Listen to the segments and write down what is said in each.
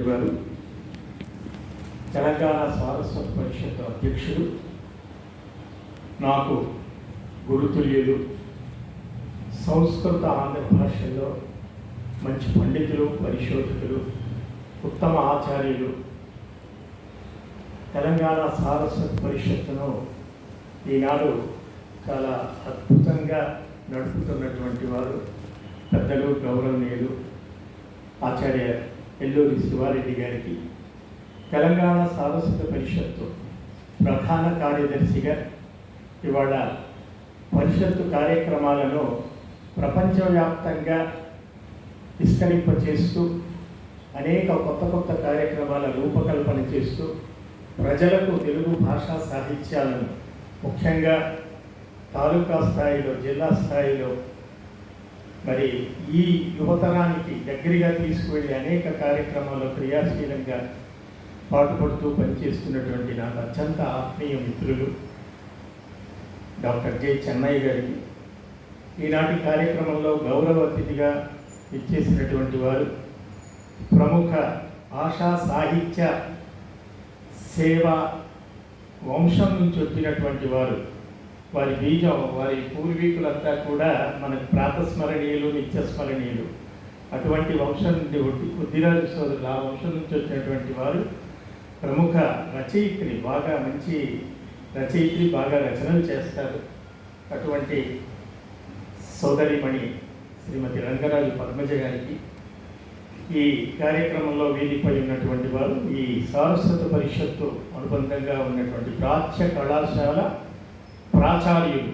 గారు తెలంగాణ సారస్వత పరిషత్ అధ్యక్షుడు, నాకు గురుతుల్యులు, సంస్కృత ఆంధ్ర భాషల్లో మంచి పండితులు, పరిశోధకులు, ఉత్తమ ఆచార్యులు, తెలంగాణ సారస్వత పరిషత్తును ఈనాడు చాలా అద్భుతంగా నడుపుతున్నటువంటి వారు పెద్దలు, గౌరవనీయులు ఆచార్య ఎల్లూరి శివారెడ్డి గారికి, తెలంగాణ సారస్వత పరిషత్తు ప్రధాన కార్యదర్శిగా ఇవాళ పరిషత్తు కార్యక్రమాలను ప్రపంచవ్యాప్తంగా విస్తరింపచేస్తూ అనేక కొత్త కార్యక్రమాల రూపకల్పన చేస్తూ ప్రజలకు తెలుగు భాషా సాహిత్యాలను ముఖ్యంగా తాలూకా స్థాయిలో, జిల్లా స్థాయిలో మరి ఈ యువతరానికి దగ్గరగా తీసుకువెళ్ళి అనేక కార్యక్రమాల్లో క్రియాశీలంగా పాటుపడుతూ పనిచేస్తున్నటువంటి నాకు అత్యంత ఆత్మీయ మిత్రులు డాక్టర్ జె చెన్నయ్య గారికి, ఈనాటి కార్యక్రమంలో గౌరవ అతిథిగా ఇచ్చేసినటువంటి వారు ప్రముఖ భాషా సాహిత్య సేవా వంశం నుంచి వచ్చినటువంటి వారు, వారి బీజం, వారి పూర్వీకులంతా కూడా మనకు ప్రాతస్మరణీయులు, నిత్యస్మరణీయులు. అటువంటి వంశం నుండి బుద్ధిరాజు సోదరులు, ఆ వంశం నుంచి వచ్చినటువంటి వారు ప్రముఖ రచయిత్రి, బాగా మంచి రచయిత్రి, బాగా రచనలు చేస్తారు. అటువంటి సోదరిమణి శ్రీమతి రంగరాజు పద్మజ గారికి, ఈ కార్యక్రమంలో వేదికపై ఉన్నటువంటి వారు ఈ సారస్వత పరిషత్తు అనుబంధంగా ఉన్నటువంటి ప్రాచ్య కళాశాల ప్రాచార్యులు,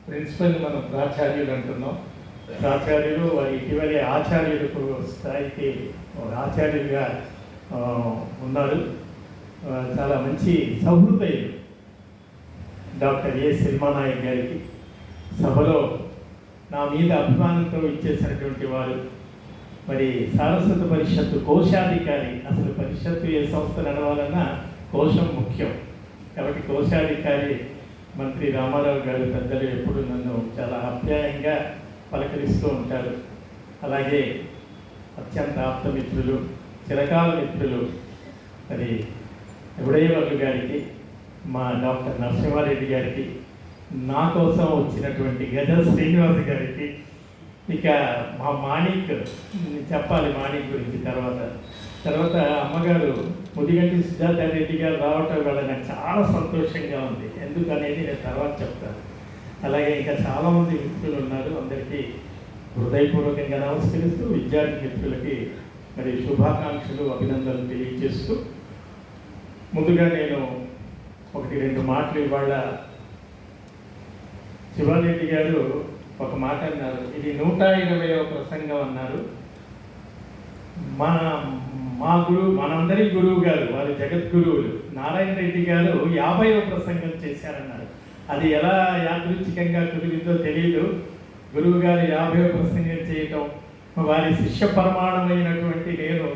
ప్రిన్సిపల్ మనం ప్రాచార్యులు అంటున్నాం, ప్రాచార్యులు, వారి ఇటీవలే ఆచార్యులకు స్థాయికి ఆచార్యులుగా ఉన్నారు. చాలా మంచి సహృదయులు డాక్టర్ ఏ సినిమానాయక్ గారికి, సభలో నా మీద అభిమానంతో ఇచ్చేసినటువంటి వారు, మరి సారస్వత పరిషత్తు కోశాధికారి. అసలు పరిషత్తు ఏ సంస్థ నడవాలన్నా కోశం ముఖ్యం కాబట్టి కోశాధికారి మంత్రి రామారావు గారు పెద్దలు ఎప్పుడు నన్ను చాలా ఆప్యాయంగా పలకరిస్తూ ఉంటారు. అలాగే అత్యంత ఆప్తమిత్రులు, చిరకాల మిత్రులు మరి ఉడయవర్లు గారికి, మా డాక్టర్ నరసింహారెడ్డి గారికి, నా కోసం వచ్చినటువంటి గజ శ్రీనివాస్ గారికి, ఇక మా మాణిక్ చెప్పాలి, మాణిక్ గురించి తర్వాత అమ్మగారు ముదిగంటి సుజాత రెడ్డి గారు రావటం వల్ల నాకు చాలా సంతోషంగా ఉంది. ఎందుకనేది నేను తర్వాత చెప్తాను. అలాగే ఇంకా చాలామంది మిత్రులు ఉన్నారు. అందరికీ హృదయపూర్వకంగా నమస్కరిస్తూ విద్యార్థి మిత్రులకి మరి శుభాకాంక్షలు, అభినందనలు తెలియజేస్తూ, ముందుగా నేను 1-2 మాటలు ఇవాళ శివారెడ్డి గారు ఒక మాట అన్నారు, ఇది 120వ ప్రసంగం అన్నారు. మా గురువు, మనందరి గురువు గారు, వారి జగద్గురువులు నారాయణ రెడ్డి గారు 50వ ప్రసంగం చేశారన్నారు. అది ఎలా యాదృచ్ఛికంగా కుదిరిందో తెలియదు. గురువు గారు 50వ ప్రసంగం చేయటం, వారి శిష్య ప్రమాణమైనటువంటి నేను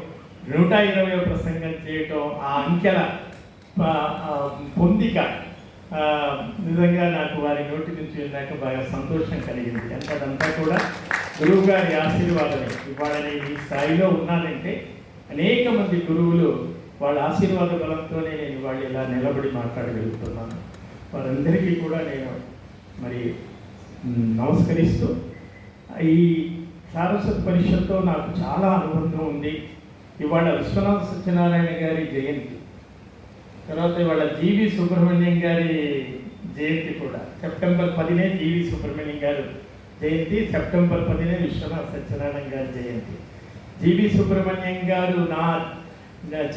120వ ప్రసంగం చేయటం, ఆ అంకెల పొందిక నిజంగా నాకు వారి నోటి నుంచి విన్నాక బాగా సంతోషం కలిగింది. అంతదంతా కూడా గురువు గారి ఆశీర్వాదమే. ఇవాళ నేను ఈ స్థాయిలో ఉన్నానంటే అనేక మంది గురువులు వాళ్ళ ఆశీర్వాద బలంతోనే నేను వాళ్ళు ఇలా నిలబడి మాట్లాడగలుగుతున్నాను. వారందరికీ కూడా నేను మరి నమస్కరిస్తూ, ఈ సారస్వత పరిషత్తో నాకు చాలా అనుబంధం ఉంది. ఇవాళ విశ్వనాథ సత్యనారాయణ గారి జయంతి, తర్వాత ఇవాళ జీవి సుబ్రహ్మణ్యం గారి జయంతి కూడా. సెప్టెంబర్ 10నే జీవి సుబ్రహ్మణ్యం గారు జయంతి, సెప్టెంబర్ 10నే విశ్వనాథ సత్యనారాయణ గారి జయంతి. జీవి సుబ్రహ్మణ్యం గారు నా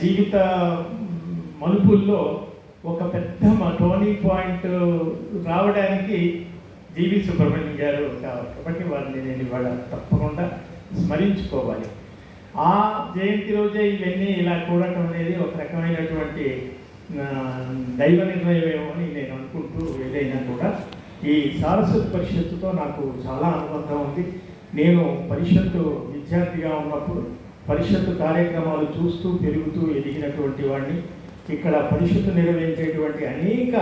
జీవిత మలుపుల్లో ఒక పెద్ద టర్నింగ్ పాయింట్ రావడానికి జీవి సుబ్రహ్మణ్యం గారు కాబట్టి వారిని నేను ఇవాళ తప్పకుండా స్మరించుకోవాలి. ఆ జయంతి రోజే ఇవన్నీ ఇలా కూడటం అనేది ఒక రకమైనటువంటి దైవ నిర్ణయమేమో అని నేను అనుకుంటూ, ఏదైనా కూడా ఈ సారస్వత పరిషత్తుతో నాకు చాలా అనుబంధం ఉంది. నేను పరిషత్తు విద్యార్థిగా ఉన్నప్పుడు పరిషత్తు కార్యక్రమాలు చూస్తూ పెరుగుతూ ఎదిగినటువంటి వాడిని. ఇక్కడ పరిషత్తు నిర్వహించేటువంటి అనేక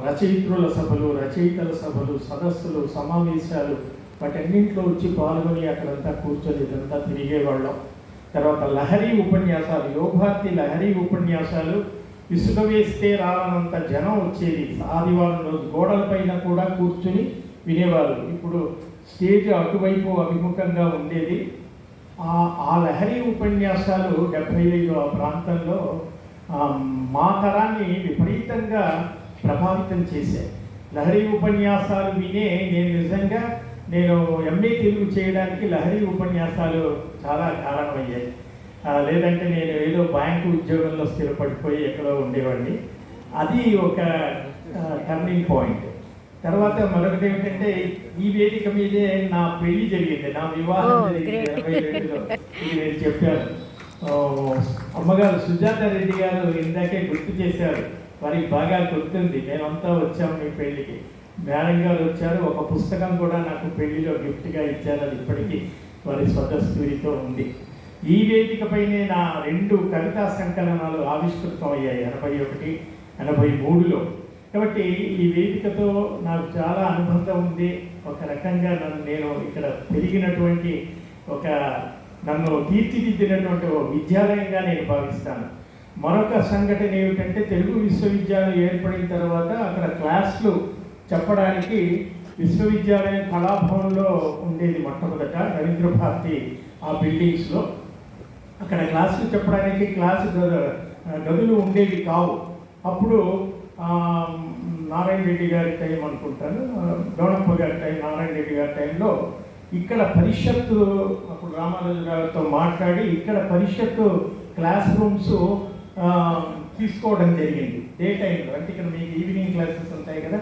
రచయిత్రుల సభలు, రచయితల సభలు, సదస్సులు, సమావేశాలు, వాటన్నింటిలో వచ్చి పాల్గొని అక్కడంతా కూర్చొని ఇదంతా తిరిగేవాళ్ళం. తర్వాత లహరి ఉపన్యాసాలు, యోగభారతి లహరి ఉపన్యాసాలు ఇసుక వేస్తే రాలనంత జనం వచ్చేది. ఆదివారం రోజు గోడలపైన కూడా కూర్చుని వినేవారు. ఇప్పుడు స్టేజ్ అటువైపు అభిముఖంగా ఉండేది. ఆ లహరి ఉపన్యాసాలు 75 ఆ ప్రాంతంలో మా తరాన్ని విపరీతంగా ప్రభావితం చేశాయి. లహరి ఉపన్యాసాలు వినే నేను ఎంఏ తెలుగు చేయడానికి లహరి ఉపన్యాసాలు చాలా కారణమయ్యాయి. లేదంటే నేను ఏదో బ్యాంకు ఉద్యోగంలో స్థిరపడిపోయి ఎక్కడో ఉండేవాడిని. అది ఒక టర్నింగ్ పాయింట్. తర్వాత మరొకటి ఏమిటంటే ఈ వేదిక మీదే నా పెళ్లి జరిగింది, నా వివాహం జరిగింది 82లో. ఇది నేను చెప్పాను. అమ్మగారు సుజాత రెడ్డి గారు ఇందాకే గుర్తు చేశారు, వారికి బాగా గుర్తుంది. మేమంతా వచ్చాము మీ పెళ్లికి. మేడం గారు వచ్చారు, ఒక పుస్తకం కూడా నాకు పెళ్లిలో గిఫ్ట్గా ఇచ్చారు. అది ఇప్పటికీ వారి స్వతస్ఫూరితో ఉంది. ఈ వేదికపైనే నా 2 కవితా సంకలనాలు ఆవిష్కృతం అయ్యాయి 81, 83లో. కాబట్టి ఈ వేదికతో నాకు చాలా అనుబంధం ఉంది. ఒక రకంగా నేను ఇక్కడ పెరిగినటువంటి నన్ను తీర్చిదిద్దినటువంటి విద్యాలయంగా నేను భావిస్తాను. మరొక సంఘటన ఏమిటంటే తెలుగు విశ్వవిద్యాలయం ఏర్పడిన తర్వాత అక్కడ క్లాసులు చెప్పడానికి విశ్వవిద్యాలయం కళాభవన్లో ఉండేది మొట్టమొదట, రవీంద్ర భారతి ఆ బిల్డింగ్స్లో. అక్కడ క్లాసులు చెప్పడానికి గదులు ఉండేవి కావు. అప్పుడు నారాయణ రెడ్డి గారి టైం అనుకుంటాను, డోణప్ప గారి టైం, నారాయణ రెడ్డి గారి టైంలో ఇక్కడ పరిషత్తు, అప్పుడు రామారాజు గారితో మాట్లాడి ఇక్కడ పరిషత్తు క్లాస్ రూమ్స్ తీసుకోవడం జరిగింది డే టైంలో. అంటే ఇక్కడ మీకు ఈవినింగ్ క్లాసెస్ ఉంటాయి కదా,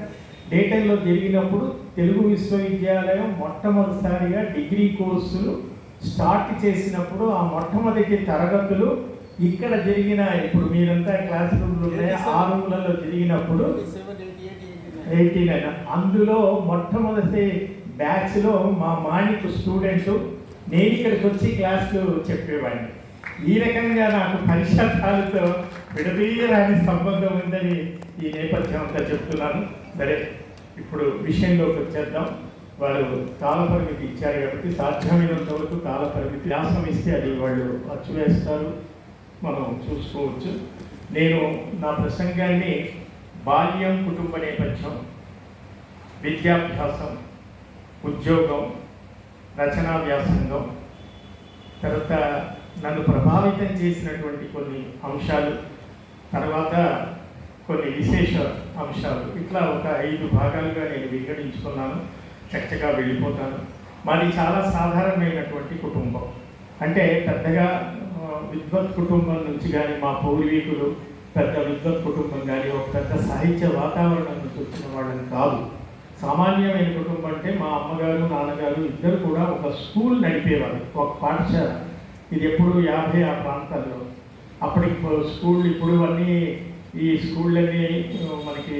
డే టైంలో జరిగినప్పుడు తెలుగు విశ్వవిద్యాలయం మొట్టమొదటిసారిగా డిగ్రీ కోర్సులు స్టార్ట్ చేసినప్పుడు ఆ మొట్టమొదటి తరగతులు ఇక్కడ జరిగిన, ఇప్పుడు మీరంతా క్లాస్ రూమ్లు ఉన్నాయి, ఆ రూమ్లలో జరిగినప్పుడు 89 అందులో మొట్టమొదటి బ్యాచ్లో మా మాణిక్ స్టూడెంట్, నేను ఇక్కడికి వచ్చి క్లాసులు చెప్పేవాడిని. ఈ రకంగా నాకు పరిషత్తాలతో విడదీయరాని సంబంధం ఉందని ఈ నేపథ్యం అంతా చెప్తున్నాను. సరే, ఇప్పుడు విషయంలోకి వచ్చేద్దాం. వారు కాలపరిమితి ఇచ్చారు కాబట్టి సాధ్యమైనంత వరకు కాలపరిమితి వ్యాసం ఇస్తే అది వాళ్ళు అచ్చు వేస్తారు, మనం చూసుకోవచ్చు. నేను నా ప్రసంగాన్ని బాల్యం, కుటుంబ నేపథ్యం, విద్యాభ్యాసం, ఉద్యోగం, రచనా వ్యాసంగం, తర్వాత నన్ను ప్రభావితం చేసినటువంటి కొన్ని అంశాలు, తర్వాత కొన్ని విశేష అంశాలు, ఇట్లా ఒక 5 భాగాలుగా నేను వింగడించుకున్నాను. చక్కగా వెళ్ళిపోతాను. మాది చాలా సాధారణమైనటువంటి కుటుంబం. అంటే పెద్దగా విద్వత్ కుటుంబం నుంచి కానీ, మా పూర్వీకులు పెద్ద విద్వత్ కుటుంబం కానీ, ఒక పెద్ద సాహిత్య వాతావరణం నుంచి వచ్చిన వాళ్ళని కాదు. సామాన్యమైన కుటుంబం. అంటే మా అమ్మగారు, నాన్నగారు ఇద్దరు కూడా ఒక స్కూల్ నడిపేవారు, ఒక పాఠశాల. ఇది ఎప్పుడు 50 ఆ ప్రాంతాల్లో. అప్పటికి స్కూల్, ఇప్పుడు అన్నీ ఈ స్కూళ్ళన్నీ మనకి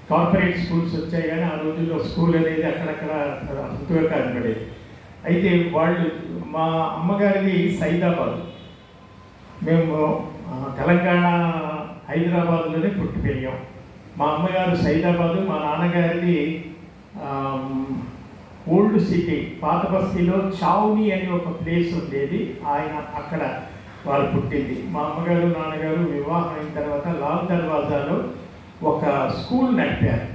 కార్పొరేట్ స్కూల్స్ వచ్చాయి, కానీ ఆ రోజుల్లో స్కూల్ అనేది అక్కడక్కడ అంతుగా కనబడేది. అయితే వాళ్ళు, మా అమ్మగారిది సైదాబాద్, మేము తెలంగాణ హైదరాబాద్లోనే పుట్టి పెరిగాం. మా అమ్మగారు సైదాబాదు, మా నాన్నగారిది ఓల్డ్ సిటీ, పాత బస్తీలో చావుని అని ఒక ప్లేస్ ఉండేది, ఆయన అక్కడ వాళ్ళు పుట్టింది. మా అమ్మగారు, నాన్నగారు వివాహం అయిన తర్వాత లాల్ దర్వాజాలో ఒక స్కూల్ నడిపారు.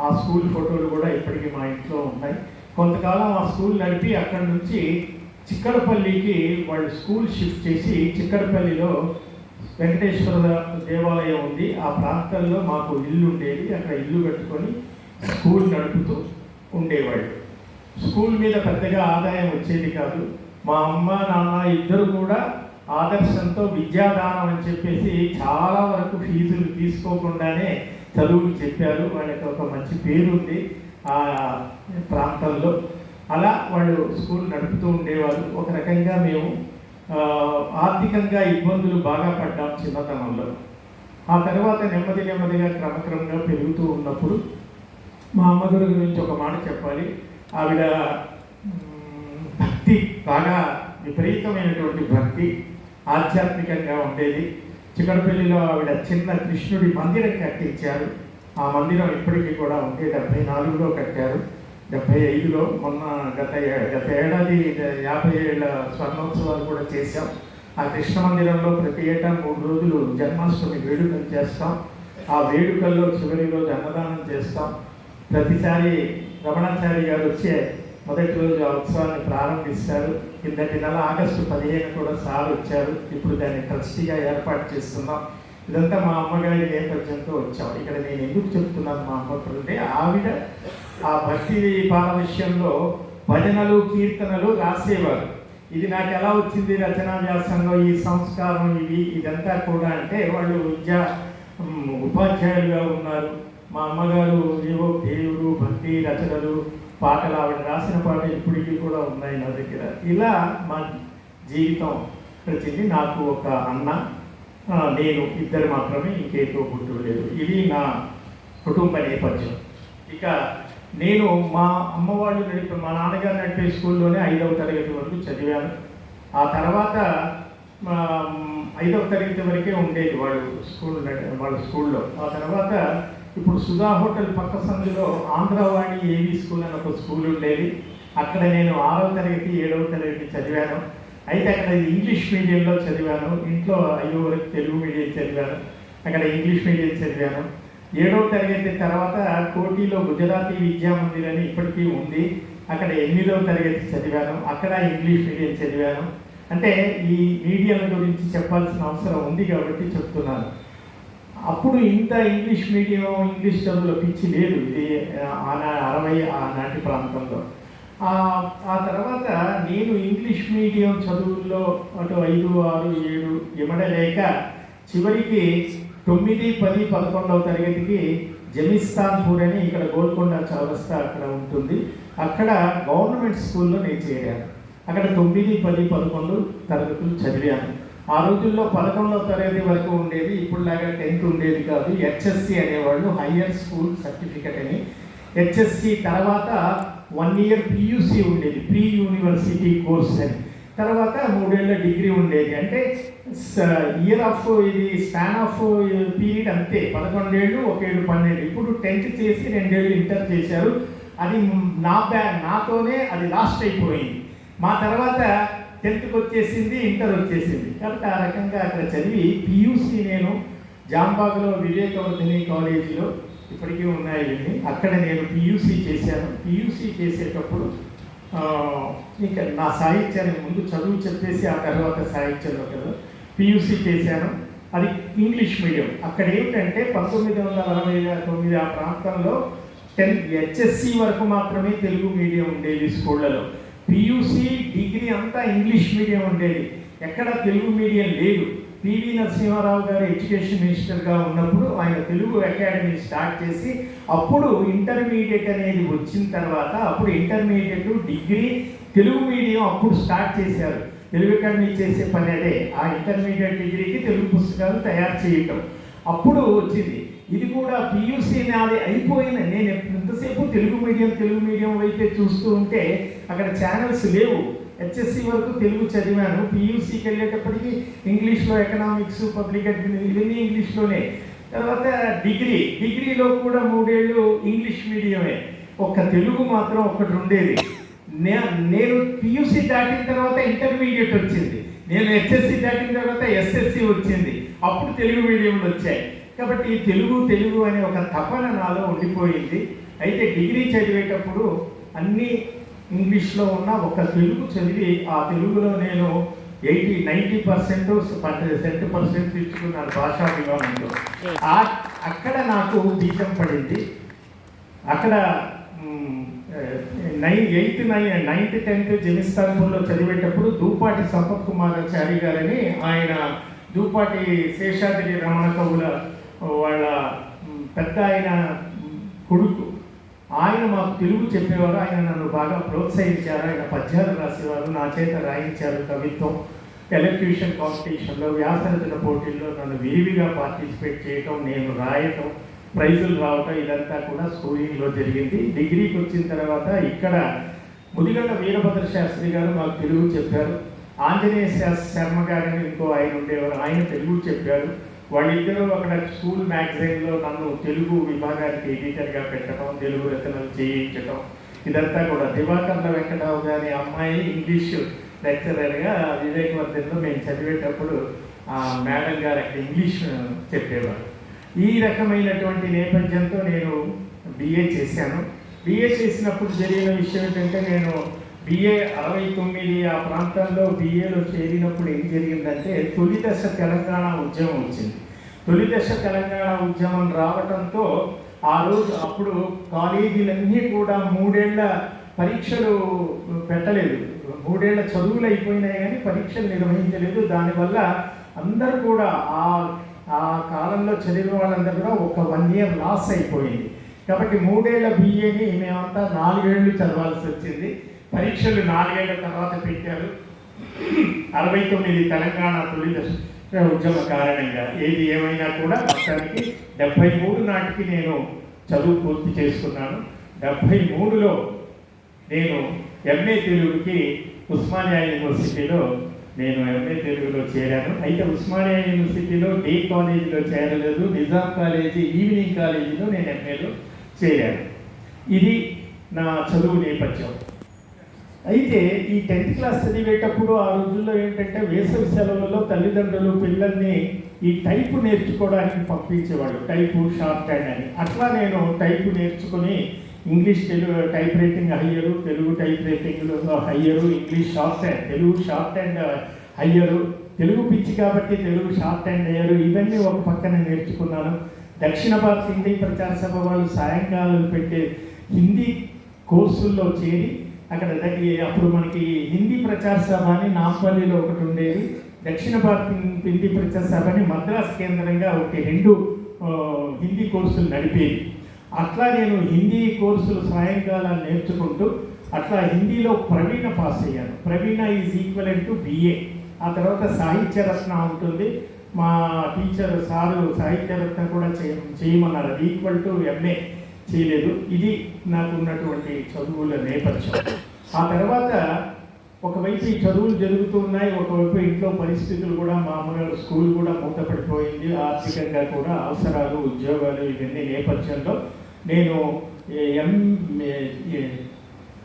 ఆ స్కూల్ ఫోటోలు కూడా ఇప్పటికీ మా ఇంట్లో ఉన్నాయి. కొంతకాలం ఆ స్కూల్ నడిపి అక్కడి నుంచి చిక్కడపల్లికి వాళ్ళు స్కూల్ షిఫ్ట్ చేసి, చిక్కడపల్లిలో వెంకటేశ్వర దేవాలయం ఉంది, ఆ ప్రాంతంలో మాకు ఇల్లు ఉండేది. అక్కడ ఇల్లు కట్టుకొని స్కూల్ నడుపుతూ ఉండేవాళ్ళు. స్కూల్ మీద పెద్దగా ఆదాయం వచ్చేది కాదు. మా అమ్మ, నాన్న ఇద్దరు కూడా ఆదర్శంతో విద్యాదానం అని చెప్పేసి చాలా వరకు ఫీజులు తీసుకోకుండానే చదువులు చెప్పారు. వాళ్ళకి ఒక మంచి పేరు ఉంది ఆ ప్రాంతంలో. అలా వాళ్ళు స్కూల్ నడుపుతూ ఉండేవారు. ఒక రకంగా మేము ఆర్థికంగా ఇబ్బందులు బాగా పడ్డాం చిన్నతనంలో. ఆ తర్వాత నెమ్మదిగా క్రమక్రమంగా పెరుగుతూ ఉన్నప్పుడు మా అమ్మగారి గురించి ఒక మాట చెప్పాలి. ఆవిడ భక్తి, బాగా విపరీతమైనటువంటి భక్తి, ఆధ్యాత్మికంగా ఉండేది. చిక్కడపల్లిలో ఆవిడ చిన్న కృష్ణుడి మందిరం కట్టించారు. ఆ మందిరం ఇప్పటికీ కూడా ఉంది. 74లో కట్టారు, 75లో. మొన్న గత ఏడాది 50 ఏళ్ళ స్వర్ణోత్సవాలు కూడా చేశాం. ఆ కృష్ణ మందిరంలో ప్రతి ఏటా 3 రోజులు జన్మాష్టమి వేడుకలు చేస్తాం. ఆ వేడుకల్లో చివరి రోజు అన్నదానం చేస్తాం. ప్రతిసారి రమణాచారి గారు వచ్చే మొదటి రోజు ఆ ఉత్సవాన్ని ప్రారంభిస్తారు. కిందటి నెల ఆగస్టు 15 కూడా సార్ వచ్చారు. ఇప్పుడు దాన్ని ట్రస్టీగా ఏర్పాటు చేస్తున్నాం. ఇదంతా మా అమ్మగారి నేపథ్యంతో వచ్చాం. ఇక్కడ నేను ఎందుకు చెప్తున్నాను మా అమ్మగారు అంటే, ఆవిడ ఆ భక్తి పాల విషయంలో భజనలు కీర్తనలు రాసేవారు. ఇది నాకు ఎలా వచ్చింది రచనా వ్యాసంలో ఈ సంస్కారం ఇదంతా కూడా అంటే, వాళ్ళు ఉపాధ్యాయులుగా ఉన్నారు. మా అమ్మగారు ఏవో దేవుడు భక్తి రచనలు పాటలు ఆవిడ రాసిన పాటలు ఇప్పటికీ కూడా ఉన్నాయి నా దగ్గర. ఇలా మా జీవితం వచ్చింది. నాకు ఒక అన్న, నేను, ఇద్దరు మాత్రమే, ఇంకేతో పుట్టుడు లేదు. ఇది నా కుటుంబ నేపథ్యం. ఇక నేను మా అమ్మవాళ్ళు మా నాన్నగారు నడిపే స్కూల్లోనే 5వ తరగతి వరకు చదివాను. ఆ తర్వాత 5వ తరగతి వరకే ఉండేది వాళ్ళ స్కూల్లో. ఆ తర్వాత ఇప్పుడు సుధా హోటల్ పక్క సందులో ఆంధ్రవాణి ఏవి స్కూల్ అని ఒక స్కూల్ ఉండేది. అక్కడ నేను 6వ తరగతి 7వ తరగతి చదివాను. అయితే అక్కడ ఇంగ్లీష్ మీడియంలో చదివాను. ఇంట్లో 5వ వరకు తెలుగు మీడియం చదివాను. అక్కడ ఇంగ్లీష్ మీడియం చదివాను. 7వ తరగతి తర్వాత కోటిలో గుజరాతీ విద్యా మందిర్ అని ఇప్పటికీ ఉంది. అక్కడ 8వ తరగతి చదివాను. అక్కడ ఇంగ్లీష్ మీడియం చదివాను. అంటే ఈ మీడియాల గురించి చెప్పాల్సిన అవసరం ఉంది కాబట్టి చెప్తున్నాను. అప్పుడు ఇంత ఇంగ్లీష్ మీడియం ఇంగ్లీష్ చదువులో పిచ్చి లేదు. ఇది 60 ఆనాటి ప్రాంతంలో. ఆ తర్వాత నేను ఇంగ్లీష్ మీడియం చదువుల్లో అటు 5, 6, 7 ఇమడలేక చివరికి 9, 10, 11వ తరగతికి జమిస్తాన్పూర్ అని ఇక్కడ గోల్కొండ చౌరస్తా అక్కడ ఉంటుంది. అక్కడ గవర్నమెంట్ స్కూల్లో నేను చేరాను. అక్కడ 9, 10, 11 తరగతులు చదివాను. ఆ రోజుల్లో 11వ తరగతి వరకు ఉండేది. ఇప్పుడులాగా 10th ఉండేది కాదు. హెచ్ఎస్సి అనేవాళ్ళు, హయ్యర్ స్కూల్ సర్టిఫికెట్ అని. హెచ్ఎస్సి తర్వాత 1 year పియూసి ఉండేది, ప్రీ యూనివర్సిటీ కోర్స్ అని. తర్వాత 3 ఏళ్ల డిగ్రీ ఉండేది. అంటే ఇయర్ ఆఫ్ ఇది స్పాన్ ఆఫ్ పీరియడ్ అంతే, 11 ఏళ్ళు, 1 ఏళ్ళు 12. ఇప్పుడు 10th చేసి 2 ఏళ్ళు ఇంటర్ చేశారు. అది నాతోనే అది లాస్ట్ అయిపోయింది. మా తర్వాత 10th వచ్చేసింది, ఇంటర్ వచ్చేసింది. కాబట్టి ఆ రకంగా అక్కడ చదివి పియూసి నేను జాంబాగ్లో వివేకవర్ధిని కాలేజీలో ఇప్పటికీ ఉన్నాయి ఇవన్నీ. అక్కడ నేను పియూసి చేశాను. పియూసి చేసేటప్పుడు ఇంకా నా సాహిత్యానికి ముందు చదువు చెప్పేసి ఆ తర్వాత సాహిత్యంలో కదా పియూసి చేశాను. అది ఇంగ్లీష్ మీడియం. అక్కడ ఏమిటంటే 1969 ఆ ప్రాంతంలో 10th హెచ్ఎస్సి వరకు మాత్రమే తెలుగు మీడియం ఉండేది స్కూళ్ళలో. పియూసి డిగ్రీ అంతా ఇంగ్లీష్ మీడియం ఉండేది. ఎక్కడ తెలుగు మీడియం లేదు. పివి నరసింహారావు గారు ఎడ్యుకేషన్ మినిస్టర్గా ఉన్నప్పుడు ఆయన తెలుగు అకాడమీ స్టార్ట్ చేసి, అప్పుడు ఇంటర్మీడియట్ అనేది వచ్చిన తర్వాత అప్పుడు ఇంటర్మీడియట్ డిగ్రీ తెలుగు మీడియం అప్పుడు స్టార్ట్ చేశారు. తెలుగు అకాడమీ చేసే పని అదే, ఆ ఇంటర్మీడియట్ డిగ్రీకి తెలుగు పుస్తకాలు తయారు చేయటం అప్పుడు వచ్చింది. ఇది కూడా పియూసీ నాది అయిపోయిన, నేను ఎంతసేపు తెలుగు మీడియం వైపే చూస్తూ ఉంటే అక్కడ ఛానల్స్ లేవు. హెచ్ఎస్సి వరకు తెలుగు చదివాను. పియూసీకి వెళ్ళేటప్పటికి ఇంగ్లీష్లో ఎకనామిక్స్, పబ్లిక్ అడ్మినిస్ట్రేషన్ ఇవన్నీ ఇంగ్లీష్లోనే. తర్వాత డిగ్రీలో కూడా 3 ఏళ్ళు ఇంగ్లీష్ మీడియమే. ఒక్క తెలుగు మాత్రం ఒకటి ఉండేది. నేను పియూసీ దాటిన తర్వాత ఇంటర్మీడియట్ వచ్చింది. నేను హెచ్ఎస్సి దాటిన తర్వాత ఎస్ఎస్సి వచ్చింది. అప్పుడు తెలుగు మీడియంలో వచ్చాయి. కాబట్టి తెలుగు అనే ఒక తపన నాలో ఉండిపోయింది. అయితే డిగ్రీ చదివేటప్పుడు అన్నీ ఇంగ్లీష్లో ఉన్న ఒక తెలుగు చదివి ఆ తెలుగులో నేను 90% తెచ్చుకున్నాను భాషా విభాగంలో. అక్కడ నాకు బీజం పడింది. అక్కడ 9th, 10th జమిస్తాన్పూర్లో చదివేటప్పుడు దూపాటి సంపత్ కుమారాచారి గారని, ఆయన దూపాటి శేషాద్రి రమణ కవుల వాళ్ళ పెద్ద ఆయన కొడుకు, ఆయన మాకు తెలుగు చెప్పేవారు. ఆయన నన్ను బాగా ప్రోత్సహించారు. ఆయన పద్యాలు రాసేవారు, నా చేత రాయించారు కవిత్వం. ఎలక్యూషన్ కాంపిటీషన్లో, వ్యాసరచన పోటీల్లో నన్ను విరివిగా పార్టిసిపేట్ చేయటం, నేను రాయటం, ప్రైజులు రావటం, ఇదంతా కూడా స్కూలింగ్లో జరిగింది. డిగ్రీకి వచ్చిన తర్వాత ఇక్కడ ముదిగొండ వీరభద్ర శాస్త్రి గారు మాకు తెలుగు చెప్పారు. ఆంజనేయ శర్మ గారిని ఇంకో ఆయన ఉండేవారు, ఆయన తెలుగు చెప్పారు. వాళ్ళిద్దరూ అక్కడ స్కూల్ మ్యాగజైన్లో నన్ను తెలుగు విభాగానికి ఎడిటర్గా పెట్టడం, తెలుగు రచనలు చేయించడం, ఇదంతా కూడా. దివాకర్ల వెంకటరావు గారి అమ్మాయి ఇంగ్లీష్ లెక్చరర్గా వివేకవర్ధన్లో మేము చదివేటప్పుడు మేడం గారు అక్కడ ఇంగ్లీష్ చెప్పేవారు. ఈ రకమైనటువంటి నేపథ్యంతో నేను బిఏ చేశాను. బిఏ చేసినప్పుడు జరిగిన విషయం ఏంటంటే, నేను బిఏ 69 ఆ ప్రాంతంలో బిఏలో చేరినప్పుడు ఏం జరిగిందంటే, తొలి దశ తెలంగాణ ఉద్యమం వచ్చింది. తొలి దశ తెలంగాణ ఉద్యమం రావడంతో అప్పుడు కాలేజీలన్నీ కూడా 3 ఏళ్ల పరీక్షలు పెట్టలేదు. 3 ఏళ్ల చదువులు అయిపోయినాయి కానీ పరీక్షలు నిర్వహించలేదు. దానివల్ల అందరూ కూడా ఆ కాలంలో చదివిన వాళ్ళందరూ కూడా ఒక 1 ఇయర్ లాస్ అయిపోయింది. కాబట్టి 3 ఏళ్ల బిఏని మేమంతా 4 ఏళ్ళు చదవాల్సి వచ్చింది. పరీక్షలు 4 ఏళ్ల తర్వాత పెట్టారు. 69 తెలంగాణ తొలి దశ ఉద్యమ కారణంగా. ఏది ఏమైనా కూడా మొత్తానికి 73 నాటికి నేను చదువు పూర్తి చేసుకున్నాను. 73లో నేను ఎంఏ తెలుగుకి ఉస్మానియా యూనివర్సిటీలో నేను ఎంఏ తెలుగులో చేరాను. అయితే ఉస్మానియా యూనివర్సిటీలో డే కాలేజీలో చేరలేదు, నిజాం కాలేజీ ఈవినింగ్ కాలేజీలో నేను ఎంఏలో చేరాను. ఇది నా చదువు నేపథ్యం. అయితే ఈ 10th క్లాస్ చదివేటప్పుడు ఆ రోజుల్లో ఏంటంటే, వేసవి సెలవులలో తల్లిదండ్రులు పిల్లల్ని ఈ టైపు నేర్చుకోవడానికి పంపించేవాళ్ళు, టైపు షార్ట్ హ్యాండ్ అని. అట్లా నేను టైపు నేర్చుకుని English Telugu type writing higher, Telugu type రైటింగ్లో higher, English shorthand, Telugu shorthand higher, Telugu పిచ్చి కాబట్టి తెలుగు షార్ట్ హ్యాండ్ హయ్యరు, ఇవన్నీ ఒక పక్కన నేర్చుకున్నాను. దక్షిణ భారత హిందీ ప్రచార సభ వాళ్ళు సాయంకాలం పెట్టే హిందీ కోర్సుల్లో చేరి అక్కడ అప్పుడు మనకి హిందీ ప్రచార సభ అని నాంపల్లిలో ఒకటి ఉండేది, దక్షిణ భారత హిందీ ప్రచార సభ అని మద్రాసు కేంద్రంగా ఒకటి 2 హిందీ కోర్సులు నడిపేది. అట్లా నేను హిందీ కోర్సులు సాయంకాలం నేర్చుకుంటూ అట్లా హిందీలో ప్రవీణ పాస్ అయ్యాను. ప్రవీణ ఈజ్ ఈక్వలెంట్ టు బిఏ. ఆ తర్వాత సాహిత్య రత్న ఉంటుంది. మా టీచర్ సారు సాహిత్య రత్న కూడా చేయమన్నారు, అది ఈక్వల్ టు ఎంఏ చేయలేదు. ఇది నాకు ఉన్నటువంటి చదువుల నేపథ్యం. ఆ తర్వాత ఒకవైపు ఈ చదువులు జరుగుతూ ఉన్నాయి, ఒకవైపు ఇంట్లో పరిస్థితులు కూడా, మా అమ్మగారు స్కూల్ కూడా మూతపడిపోయింది, ఆర్థికంగా కూడా అవసరాలు, ఉద్యోగాలు, ఇవన్నీ నేపథ్యంలో నేను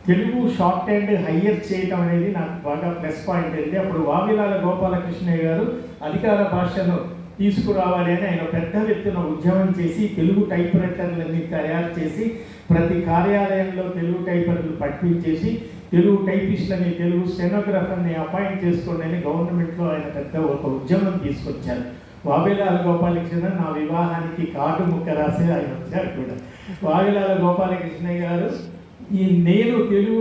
తెలుగు షార్ట్ హ్యాండ్ హయ్యర్ చేయటం అనేది నాకు బాగా ప్లస్ పాయింట్ అయింది. అప్పుడు వావిలాల గోపాలకృష్ణయ్య గారు అధికార భాషను తీసుకురావాలి అని ఆయన పెద్ద ఎత్తున ఉద్యమం చేసి తెలుగు టైప్ రైటర్లన్నీ తయారు చేసి ప్రతి కార్యాలయంలో తెలుగు టైపర్లు పట్టించేసి తెలుగు టైపిస్ట్లని, తెలుగు స్టెనోగ్రాఫర్ని అపాయింట్ చేసుకోండి అని గవర్నమెంట్లో ఆయన పెద్ద ఒక ఉద్యమం తీసుకొచ్చారు. వావిలాల గోపాలకృష్ణ నా వివాహానికి కార్డు ముక్క రాసే ఆయన వచ్చారు కూడా. వావిలాల గోపాలకృష్ణయ్య గారు నేను తెలుగు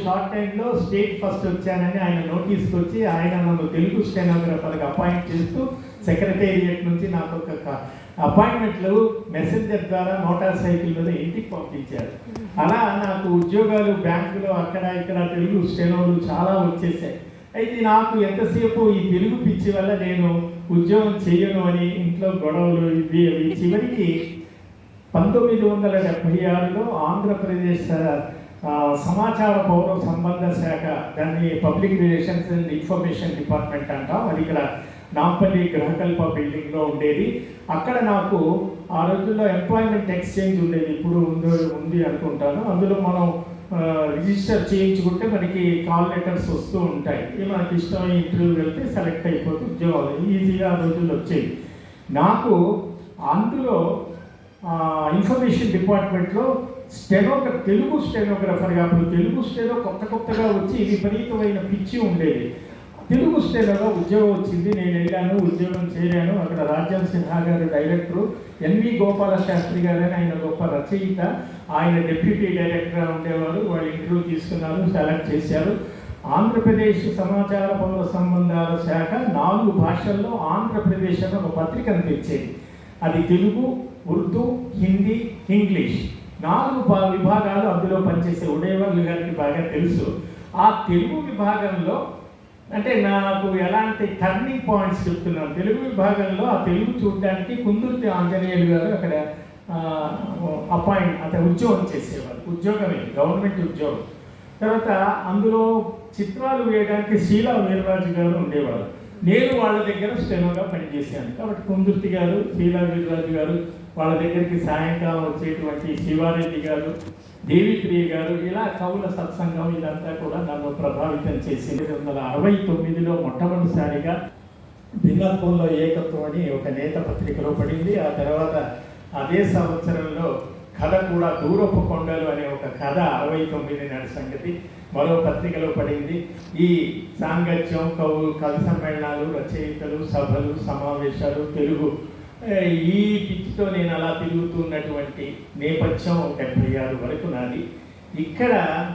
షార్ట్ హ్యాండ్లో స్టేట్ ఫస్ట్ వచ్చానని ఆయన నోటీస్కి వచ్చి ఆయన నన్ను తెలుగు స్టెనోగ్రాఫర్కి అపాయింట్ చేస్తూ సెక్రటేరియట్ నుంచి నాకు ఒక అపాయింట్మెంట్లు మెసెంజర్ ద్వారా మోటార్ సైకిల్ మీద ఇంటికి పంపించారు. అలా నాకు ఉద్యోగాలు బ్యాంకులో అక్కడ ఇక్కడ తెలుగు స్టెనోలు చాలా వచ్చేసాయి. అయితే నాకు ఎంతసేపు ఈ తెలుగు పిచ్చి వల్ల నేను ఉద్యోగం చేయను అని ఇంట్లో గొడవలు ఇవి చివరికి 1976లో ఆంధ్రప్రదేశ్ సమాచార పౌర సంబంధ శాఖ, దాన్ని public relations and information department అంటాం, అది ఇక్కడ నాంపల్లి గ్రహకల్ప బిల్డింగ్లో ఉండేది. అక్కడ నాకు ఆ రోజుల్లో ఎంప్లాయ్మెంట్ ఎక్స్చేంజ్ ఉండేది, ఇప్పుడు ఉంది అనుకుంటాను. అందులో మనం రిజిస్టర్ చేయించుకుంటే మనకి కాల్ లెటర్స్ వస్తూ ఉంటాయి. మనకి ఇష్టమైన ఇంటర్వ్యూ వెళ్తే సెలెక్ట్ అయిపోతే ఉద్యోగాలు ఈజీగా ఆ రోజుల్లో వచ్చేవి. నాకు అందులో ఇన్ఫర్మేషన్ డిపార్ట్మెంట్లో తెలుగు స్టెనోగ్రాఫర్గా, అప్పుడు తెలుగు స్టెనో కొత్తగా వచ్చి విపరీతమైన పిచ్చి ఉండేది. తెలుగు స్టెనోగా ఉద్యోగం వచ్చింది. నేను వెళ్ళాను, ఉద్యోగం చేరాను. అక్కడ రాజ్యం సిన్హా గారు డైరెక్టరు, ఎన్వి గోపాల శాస్త్రి గారు అని ఆయన గొప్ప రచయిత, ఆయన డెప్యూటీ డైరెక్టర్గా ఉండేవారు. వాళ్ళు ఇంటర్వ్యూ తీసుకున్నారు, సెలెక్ట్ చేశారు. ఆంధ్రప్రదేశ్ సమాచార పౌర సంబంధాల శాఖ 4 భాషల్లో ఆంధ్రప్రదేశ్ అని ఒక పత్రికను తెచ్చేది. అది తెలుగు, ఉర్దూ, హిందీ, ఇంగ్లీష్ 4 విభాగాలు అందులో పనిచేసే ఉడయవర్లు గారికి బాగా తెలుసు. ఆ తెలుగు విభాగంలో అంటే నాకు ఎలాంటి టర్నింగ్ పాయింట్స్ చెప్తున్నాను. తెలుగు విభాగంలో ఆ తెలుగు చూడడానికి కుందుర్తి ఆంజనేయులు గారు అక్కడ అతను ఉద్యోగం చేసేవారు. ఉద్యోగమే, గవర్నమెంట్ ఉద్యోగం. తర్వాత అందులో చిత్రాలు వేయడానికి శీలా వీర్రాజు గారు ఉండేవారు. నేను వాళ్ళ దగ్గర స్టెనోగా పనిచేశాను. కాబట్టి కుందుర్తి గారు, శీలా వీర్రాజు గారు, వాళ్ళ దగ్గరికి సాయంకాలం వచ్చేటువంటి శివారెడ్డి గారు, దేవిప్రియ గారు, ఇలా కవుల సత్సంగం ఇదంతా కూడా నన్ను ప్రభావితం చేసింది. 1969లో మొట్టమొదటిసారిగా భిన్నత్వంలో ఏకత్వం అని ఒక నేత పత్రికలో పడింది. ఆ తర్వాత అదే సంవత్సరంలో కథ కూడా దూరపు కొండలు అనే ఒక కథ 69 నాటి సంగతి మరో పత్రికలో పడింది. ఈ సాంగత్యం, కవి సమ్మేళనాలు, రచయితలు, సభలు, సమావేశాలు, తెలుగు, ఈ పిచ్చితో నేను అలా తిరుగుతున్నటువంటి నేపథ్యం 76 వరకు నాది. ఇక్కడ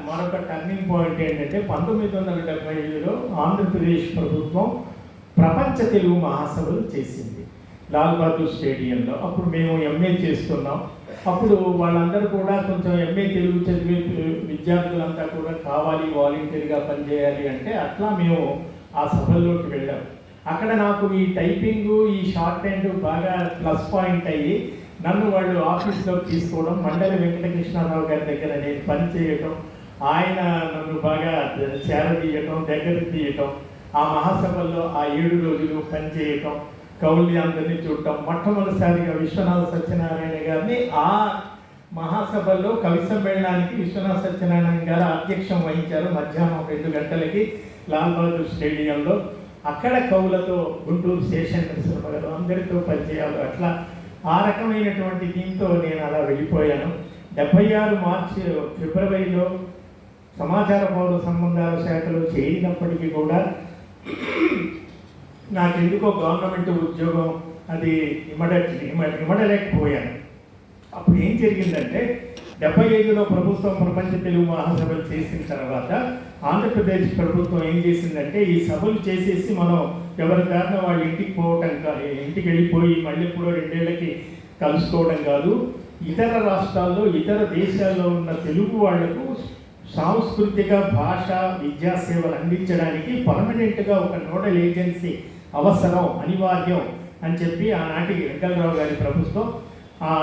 మరొక టర్నింగ్ పాయింట్ ఏంటంటే 1975లో ఆంధ్రప్రదేశ్ ప్రభుత్వం ప్రపంచ తెలుగు మహాసభలు చేసింది లాల్ బహదూర్ స్టేడియంలో. అప్పుడు మేము ఎంఏ చేస్తున్నాం. అప్పుడు వాళ్ళందరూ కూడా కొంచెం ఎంఏ తెలుగు చదివే విద్యార్థులంతా కూడా కావాలి, వాలంటీర్గా పనిచేయాలి అంటే అట్లా మేము ఆ సభల్లోకి వెళ్ళాం. అక్కడ నాకు ఈ టైపింగు, ఈ షార్ట్ హ్యాండ్ బాగా ప్లస్ పాయింట్ అయ్యి నన్ను వాళ్ళు ఆఫీస్లోకి తీసుకోవడం, మండలి వెంకటకృష్ణారావు గారి దగ్గర నేను పని చేయటం, ఆయన నన్ను బాగా చేరదీయటం, దగ్గర తీయటం, ఆ మహాసభల్లో ఆ 7 రోజులు పనిచేయటం, కవుల్ని అందరినీ చూడటం. మొట్టమొదటిసారిగా విశ్వనాథ సత్యనారాయణ గారిని ఆ మహాసభల్లో కవి సమ్మేళనానికి విశ్వనాథ సత్యనారాయణ గారు అధ్యక్షం వహించారు. మధ్యాహ్నం 2 గంటలకి లాల్ బహదూర్ స్టేడియంలో. అక్కడ కవులతో, గుంటూరు స్టేషన్ నరసింహ గారు అందరితో పరిచయాలు, అట్లా ఆ రకమైనటువంటి దీంతో నేను అలా వెళ్ళిపోయాను. 76 ఫిబ్రవరిలో సమాచార పౌర సంబంధాల శాఖలో చేరినప్పటికీ కూడా నాకెందుకో గవర్నమెంట్ ఉద్యోగం అది ఇమ్మడలేకపోయాను. అప్పుడు ఏం జరిగిందంటే 75లో ప్రభుత్వం ప్రపంచ తెలుగు మహాసభలు చేసిన తర్వాత ఆంధ్రప్రదేశ్ ప్రభుత్వం ఏం చేసిందంటే, ఈ సభలు చేసేసి మనం ఎవరి దారిన వాళ్ళ ఇంటికి వెళ్ళిపోయి మళ్ళీ ఎప్పుడో 2 ఏళ్ళకి కలుసుకోవడం కాదు, ఇతర రాష్ట్రాల్లో, ఇతర దేశాల్లో ఉన్న తెలుగు వాళ్లకు సాంస్కృతిక, భాష, విద్యా సేవలు అందించడానికి పర్మనెంట్గా ఒక నోడల్ ఏజెన్సీ అవసరం, అనివార్యం అని చెప్పి ఆనాటి వెంకటరావు గారి ప్రభుత్వం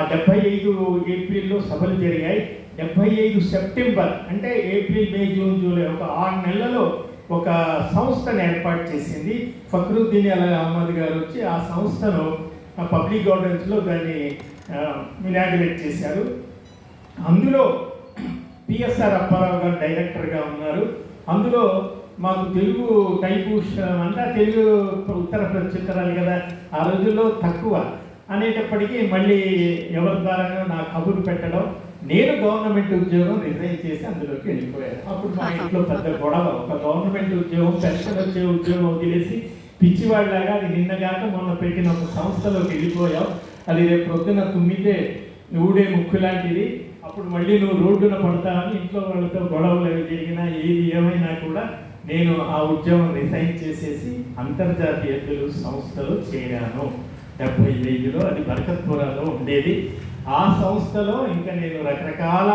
75 ఏప్రిల్లో సభలు జరిగాయి. 75 సెప్టెంబర్ అంటే ఏప్రిల్, మే, జూన్, జూలై ఒక 6 నెలలలో ఒక సంస్థను ఏర్పాటు చేసింది. ఫక్రుద్దీన్ అహ్మద్ గారు వచ్చి ఆ సంస్థను పబ్లిక్ గార్డెన్స్లో దాన్ని ఇనాగ్రేట్ చేశారు. అందులో పిఎస్ఆర్ అప్పారావు గారు డైరెక్టర్గా ఉన్నారు. అందులో మాకు తెలుగు టైపు అంతా తెలుగు ఉత్తర ప్రచురాలు కదా, ఆ రోజుల్లో తక్కువ అనేటప్పటికీ మళ్ళీ ఎవరి ద్వారానో నా కబురు పెట్టడం, నేను గవర్నమెంట్ ఉద్యోగం రిజైన్ చేసి అందులోకి వెళ్ళిపోయాను. అప్పుడు మా ఇంట్లో పెద్ద గొడవ. ఒక గవర్నమెంట్ ఉద్యోగం, పెన్షన్ వచ్చే ఉద్యోగం వదిలేసి పిచ్చివాళ్ళలాగా అది నిన్నగాక మొన్న పెట్టిన ఒక సంస్థలోకి వెళ్ళిపోయావు, అది రేపు ప్రొద్దున తుమ్మితే ఊడే ముక్కు లాంటిది, అప్పుడు మళ్ళీ నువ్వు రోడ్డున పడతావని ఇంట్లో వాళ్ళతో గొడవలు అవి జరిగినా ఏది ఏమైనా కూడా నేను ఆ ఉద్యోగం రిజైన్ చేసేసి అంతర్జాతీయ తెలుగు సంస్థలో చేరాను. 75లో అది బరకత్పురాలో ఉండేది. ఆ సంస్థలో ఇంకా నేను రకరకాల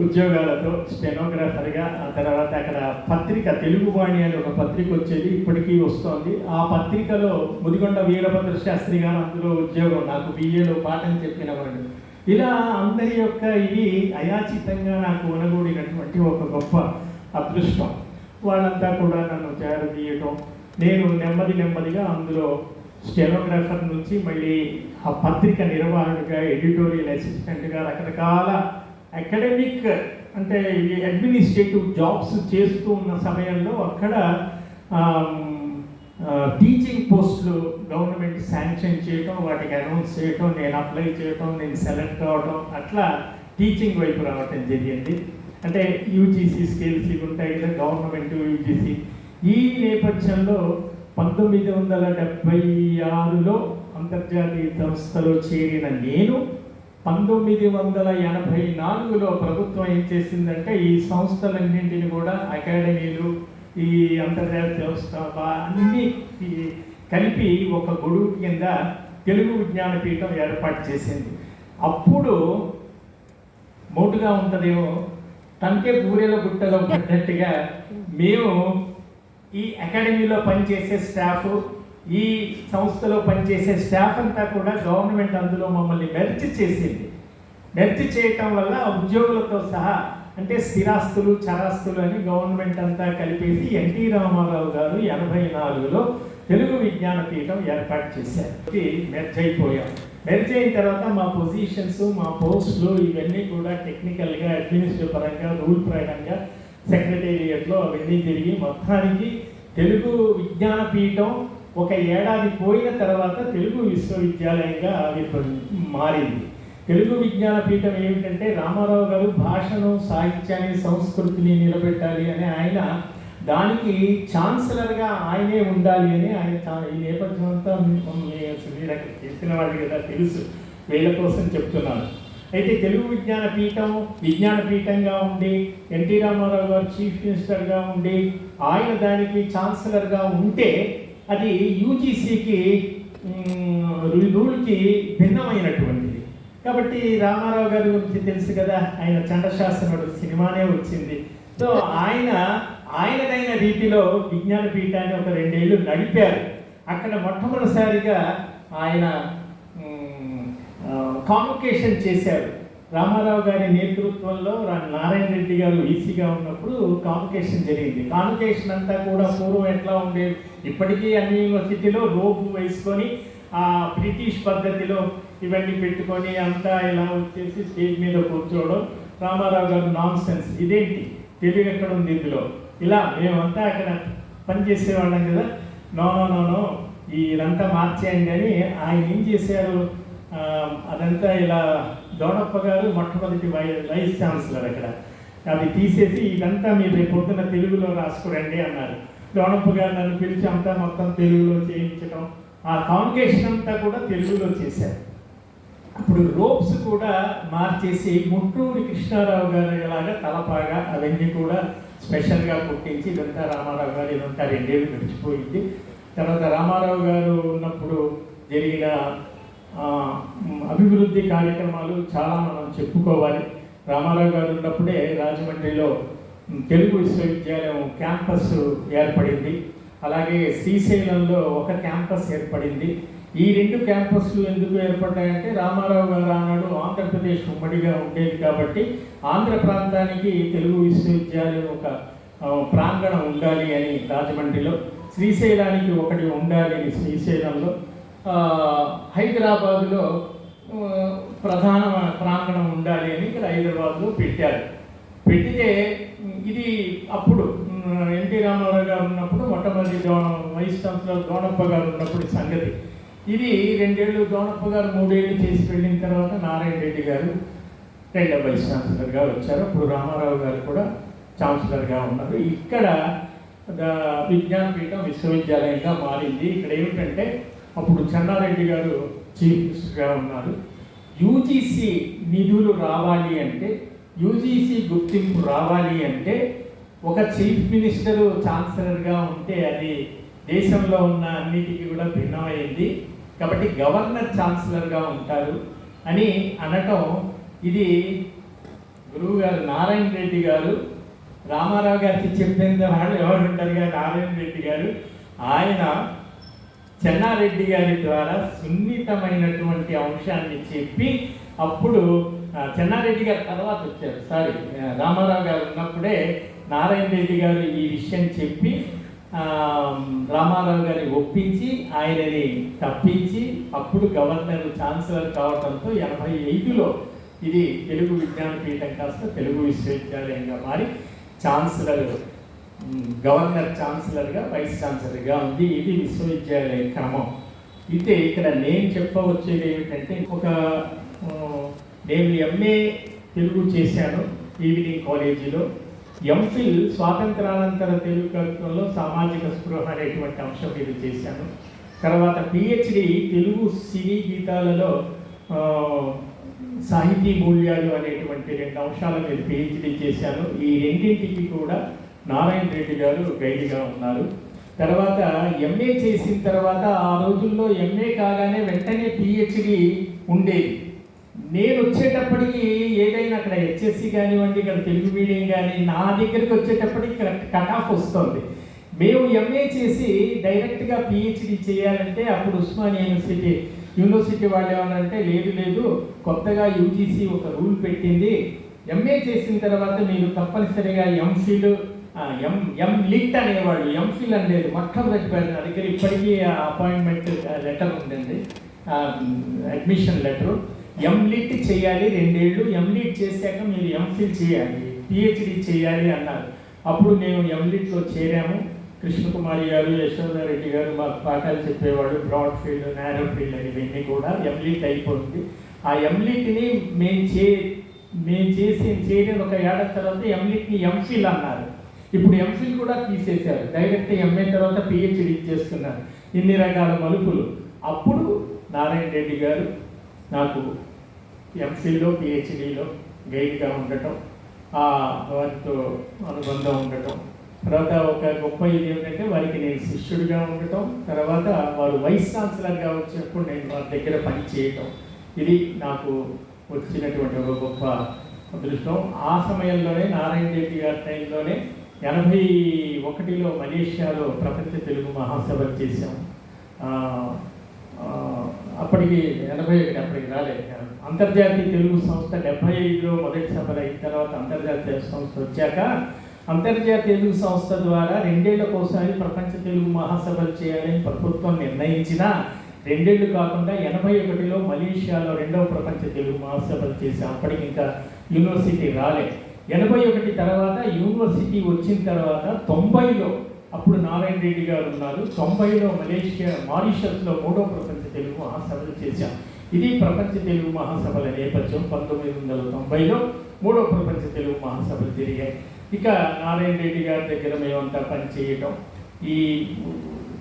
ఉద్యోగాలతో స్టెనోగ్రాఫర్గా, ఆ తర్వాత అక్కడ పత్రిక తెలుగువాణి అని ఒక పత్రిక వచ్చేది, ఇప్పటికీ వస్తోంది. ఆ పత్రికలో ముదిగొండ వీరభద్ర శాస్త్రి గారు అందులో ఉద్యోగం, నాకు బిఏలో పాఠం చెప్పిన వాడు. ఇలా అందరి యొక్క ఇది అయాచితంగా నాకు ఒనగూడినటువంటి ఒక గొప్ప అదృష్టం. వాళ్ళంతా కూడా నన్ను చేరదీయటం, నేను నెమ్మదిగా అందులో స్టెనోగ్రాఫర్ నుంచి మళ్ళీ ఆ పత్రిక నిర్వహణగా, ఎడిటోరియల్ అసిస్టెంట్గా, రకరకాల అకాడమిక్ అంటే అడ్మినిస్ట్రేటివ్ జాబ్స్ చేస్తూ ఉన్న సమయంలో అక్కడ టీచింగ్ పోస్టులు గవర్నమెంట్ శాంక్షన్ చేయటం, వాటికి అనౌన్స్ చేయటం, నేను అప్లై చేయటం, నేను సెలెక్ట్ కావటం, అట్లా టీచింగ్ వైపు రావటం జరిగింది. అంటే యూజీసీ స్కేల్స్ ఇవి ఉంటాయి కదా, గవర్నమెంట్ యూజీసీ. ఈ నేపథ్యంలో 1976లో అంతర్జాతీయ సంస్థలో చేరిన నేను 1984లో ప్రభుత్వం ఏం చేసిందంటే, ఈ సంస్థలన్నింటినీ కూడా అకాడమీలు, ఈ అంతర్జాతీయ వ్యవస్థ అన్నీ కలిపి ఒక గొడుగు కింద తెలుగు విజ్ఞాన పీఠం ఏర్పాటు చేసింది. అప్పుడు మోటుగా ఉంటుందేమో, తంటే బూరెల గుట్టలో పడ్డట్టుగా మేము ఈ అకాడమీలో పనిచేసే స్టాఫ్, ఈ సంస్థలో పనిచేసే స్టాఫ్ అంతా కూడా గవర్నమెంట్ అందులో మమ్మల్ని మెర్జ్ చేసింది. మెర్జ్ చేయటం వల్ల ఉద్యోగులతో సహా, అంటే స్థిరాస్తులు, చరాస్తులు అని గవర్నమెంట్ అంతా కలిపేసి ఎన్టీ రామారావు గారు 84లో తెలుగు విజ్ఞాన పీఠం ఏర్పాటు చేశారు. మెర్జ్ అయిపోయాం. మెర్జ్ అయిన తర్వాత మా పొజిషన్స్, మా పోస్టులు ఇవన్నీ కూడా టెక్నికల్గా, అడ్మినిస్ట్రేటివ్ పరంగా, రూల్ ప్రకారంగా సెక్రటేరియట్లో అవన్నీ జరిగి మొత్తానికి తెలుగు విజ్ఞానపీఠం ఒక ఏడాది పోయిన తర్వాత తెలుగు విశ్వవిద్యాలయంగా మారింది. తెలుగు విజ్ఞానపీఠం ఏమిటంటే రామారావు గారు భాషను, సాహిత్యాన్ని, సంస్కృతిని నిలబెట్టాలి అని ఆయన దానికి ఛాన్సలర్గా ఆయనే ఉండాలి అని ఆయన ఈ నేపథ్యం అంతా మీరు అక్కడ చెప్పిన వాళ్ళు కదా తెలుసు, వీళ్ళ కోసం చెప్తున్నాను. అయితే తెలుగు విజ్ఞానపీఠంగా ఉండి ఎన్టీ రామారావు గారు చీఫ్ మినిస్టర్గా ఉండి ఆయన దానికి ఛాన్సలర్గా ఉంటే అది యూజీసీకి రూల్కి భిన్నమైనటువంటిది. కాబట్టి రామారావు గారి గురించి తెలుసు కదా, ఆయన చండశాసనుడు సినిమానే వచ్చింది. సో ఆయనదైన రీతిలో విజ్ఞానపీఠాన్ని ఒక 2 ఏళ్ళు నడిపారు. అక్కడ మొట్టమొదటిసారిగా ఆయన కాన్వకేషన్ చేశారు. రామారావు గారి నేతృత్వంలో నారాయణ రెడ్డి గారు ఈసీగా ఉన్నప్పుడు కాన్వకేషన్ జరిగింది. కాన్వకేషన్ అంతా కూడా పూర్వం ఎట్లా ఉండేది, ఇప్పటికీ అన్ని యూనివర్సిటీలో రోపు వేసుకొని ఆ బ్రిటిష్ పద్ధతిలో ఇవన్నీ పెట్టుకొని అంతా ఇలా వచ్చేసి స్టేజ్ మీద కూర్చోవడం. రామారావు గారు నాన్ సెన్స్, ఇదేంటి తెలుగు ఎక్కడ ఉంది ఇందులో, ఇలా మేమంతా అక్కడ పనిచేసేవాళ్ళం కదా, నో ఇదంతా మార్చేయండి అని ఆయన ఏం చేశారు, అదంతా ఇలా దోణప్ప గారు మొట్టమొదటి వైస్ ఛాన్సలర్ అక్కడ అది తీసేసి ఇదంతా మీరు రేపు పొద్దున్న తెలుగులో రాసుకురండి అన్నారు. దోణప్ప గారు నన్ను పిలిచి అంతా మొత్తం తెలుగులో చేయించడం, ఆ కాన్వకేషన్ అంతా కూడా తెలుగులో చేశారు. అప్పుడు రోప్స్ కూడా మార్చేసి ముట్టూరి కృష్ణారావు గారు ఇలాగా తలపాగా అవన్నీ కూడా స్పెషల్గా పుట్టించి ఇదంతా రామారావు గారు ఇదంతా 2 ఏళ్ళు గడిచిపోయింది. తర్వాత రామారావు గారు ఉన్నప్పుడు జరిగిన అభివృద్ధి కార్యక్రమాలు చాలా మనం చెప్పుకోవాలి. రామారావు గారు ఉన్నప్పుడే రాజమండ్రిలో తెలుగు విశ్వవిద్యాలయం క్యాంపస్ ఏర్పడింది. అలాగే శ్రీశైలంలో ఒక క్యాంపస్ ఏర్పడింది. ఈ 2 క్యాంపస్లు ఎందుకు ఏర్పడ్డాయంటే రామారావు గారు ఆనాడు ఆంధ్రప్రదేశ్ ఉమ్మడిగా ఉండేది కాబట్టి ఆంధ్ర ప్రాంతానికి తెలుగు విశ్వవిద్యాలయం ఒక ప్రాంగణం ఉండాలి అని రాజమండ్రిలో, శ్రీశైలానికి ఒకటి ఉండాలి అని శ్రీశైలంలో, హైదరాబాదులో ప్రధాన ప్రాంగణం ఉండాలి అని ఇక్కడ హైదరాబాద్లో పెట్టారు. పెట్టితే ఇది అప్పుడు ఎన్టీ రామారావు గారు ఉన్నప్పుడు మొట్టమొదటి వైస్ ఛాన్సలర్ దోణప్ప గారు ఉన్నప్పుడు సంగతి. ఇది 2 ఏళ్ళు దోణప్ప గారు 3 ఏళ్ళు చేసి వెళ్ళిన తర్వాత నారాయణ రెడ్డి గారు 2వ వైస్ ఛాన్సలర్గా వచ్చారు. అప్పుడు రామారావు గారు కూడా ఛాన్సలర్గా ఉన్నారు. ఇక్కడ విజ్ఞానపీఠం విశ్వవిద్యాలయంగా మారింది. ఇక్కడ ఏమిటంటే అప్పుడు చెన్నారెడ్డి గారు చీఫ్ మినిస్టర్గా ఉన్నారు. యూజీసీ నిధులు రావాలి అంటే, యూజీసీ గుర్తింపు రావాలి అంటే ఒక చీఫ్ మినిస్టరు ఛాన్సలర్గా ఉంటే అది దేశంలో ఉన్న అన్నిటికీ కూడా భిన్నమైంది. కాబట్టి గవర్నర్ ఛాన్సలర్గా ఉంటారు అని అనటం, ఇది గురువు గారు నారాయణ రెడ్డి గారు రామారావు గారికి చెప్పిన వాళ్ళు ఎవరు ఉంటారు కదా, నారాయణ రెడ్డి గారు ఆయన చెన్నారెడ్డి గారి ద్వారా సున్నితమైనటువంటి అంశాన్ని చెప్పి అప్పుడు చెన్నారెడ్డి గారు తర్వాత వచ్చారు, రామారావు గారు ఉన్నప్పుడే నారాయణ రెడ్డి గారు ఈ విషయం చెప్పి రామారావు గారిని ఒప్పించి ఆయనని తప్పించి అప్పుడు గవర్నర్ ఛాన్సలర్ కావడంతో 85లో ఇది తెలుగు విజ్ఞానపీఠం కాస్త తెలుగు విశ్వవిద్యాలయంగా మారి ఛాన్సలర్, గవర్నర్ ఛాన్సలర్గా, వైస్ ఛాన్సలర్గా ఉంది. ఇది విశ్వవిద్యాలయ క్రమం. అయితే ఇక్కడ నేను చెప్పవచ్చేది ఏమిటంటే, నేను ఎంఏ తెలుగు చేశాను ఈవినింగ్ కాలేజీలో, ఎంఫిల్ స్వాతంత్రానంతర తెలుగు కవిత్వంలో సామాజిక స్పృహ అనేటువంటి అంశం మీద చేశాను. తర్వాత పిహెచ్డి తెలుగు సినీ గీతాలలో సాహితీ మూల్యాలు అనేటువంటి 2 అంశాల మీద పిహెచ్డి చేశాను. ఈ రెండింటికి కూడా నారాయణ రెడ్డి గారు గైడ్గా ఉన్నారు. తర్వాత ఎంఏ చేసిన తర్వాత ఆ రోజుల్లో ఎంఏ కాగానే వెంటనే పిహెచ్డి ఉండేది. నేను వచ్చేటప్పటికి ఏదైనా అక్కడ హెచ్ఎస్సి కానివ్వండి, ఇక్కడ తెలుగు మీడియం కానీ నా దగ్గరికి వచ్చేటప్పటికి కట్ ఆఫ్ వస్తుంది. మేము ఎంఏ చేసి డైరెక్ట్గా పిహెచ్డి చేయాలంటే అప్పుడు ఉస్మానియా యూనివర్సిటీ వాళ్ళు ఏమన్నారంటే, లేదు కొత్తగా యూజీసీ ఒక రూల్ పెట్టింది, ఎంఏ చేసిన తర్వాత మీరు తప్పనిసరిగా ఎంఫిల్ ఎం లిట్ అనేవాళ్ళు, ఎంఫిల్ అనేది మొట్టమొదటి పేరు. నా దగ్గర ఇప్పటికీ అపాయింట్మెంట్ లెటర్ ఉందండి, అడ్మిషన్ లెటరు. ఎంలిట్ చేయాలి 2 ఏళ్ళు, ఎంలిట్ చేశాక మీరు ఎంఫిల్ చేయాలి, పిహెచ్డి చేయాలి అన్నారు. అప్పుడు నేను ఎంలిట్లో చేరాము. కృష్ణకుమారి గారు, యశోదారెడ్డి గారు మాకు పాఠాలు చెప్పేవాడు. బ్రాడ్ ఫీల్డ్, నేరో ఫీల్డ్ అని ఇవన్నీ కూడా ఎంలిట్ అయిపోతుంది. ఆ ఎంలిట్ని మేము చేరిన ఒక ఏడాది తర్వాత ఎంలిట్ని ఎంఫిల్ అన్నారు. ఇప్పుడు ఎంఫిల్ కూడా తీసేశారు, డైరెక్ట్ ఎంఏ తర్వాత పిహెచ్డి చేస్తున్నారు. ఇన్ని రకాల మలుపులు. అప్పుడు నారాయణ రెడ్డి గారు నాకు ఎంఫిల్లో పిహెచ్డిలో గైడ్గా ఉండటం, వారితో అనుబంధం ఉండటం, తర్వాత ఒక గొప్ప ఇది ఏమిటంటే వారికి నేను శిష్యుడిగా ఉండటం, తర్వాత వారు వైస్ ఛాన్సలర్గా వచ్చినప్పుడు నేను వారి దగ్గర పని చేయటం, ఇది నాకు వచ్చినటువంటి ఒక గొప్ప అదృష్టం. ఆ సమయంలోనే నారాయణ రెడ్డి గారి టైంలోనే 81లో మలేషియాలో ప్రపంచ తెలుగు మహాసభలు చేశాము. అప్పటికి 81 అప్పటికి రాలేదు. అంతర్జాతీయ తెలుగు సంస్థ 75లో మొదటి సభలు అయిన తర్వాత అంతర్జాతీయ సంస్థ వచ్చాక అంతర్జాతీయ తెలుగు సంస్థ ద్వారా 2 ఏళ్లకోసారి ప్రపంచ తెలుగు మహాసభలు చేయాలని ప్రభుత్వం నిర్ణయించినా 2 ఏళ్ళు కాకుండా 81లో మలేషియాలో 2వ ప్రపంచ తెలుగు మహాసభలు చేశాం. అప్పటికి ఇంకా యూనివర్సిటీ రాలేదు. 81 తర్వాత యూనివర్సిటీ వచ్చిన తర్వాత 90లో అప్పుడు నారాయణ రెడ్డి గారు ఉన్నారు. 90లో మారిషస్లో 3వ ప్రపంచ తెలుగు మహాసభలు చేశాం. ఇది ప్రపంచ తెలుగు మహాసభల నేపథ్యం. 1990లో 3వ ప్రపంచ తెలుగు మహాసభలు జరిగాయి. ఇక నారాయణ రెడ్డి గారి దగ్గర మేమంతా పనిచేయటం. ఈ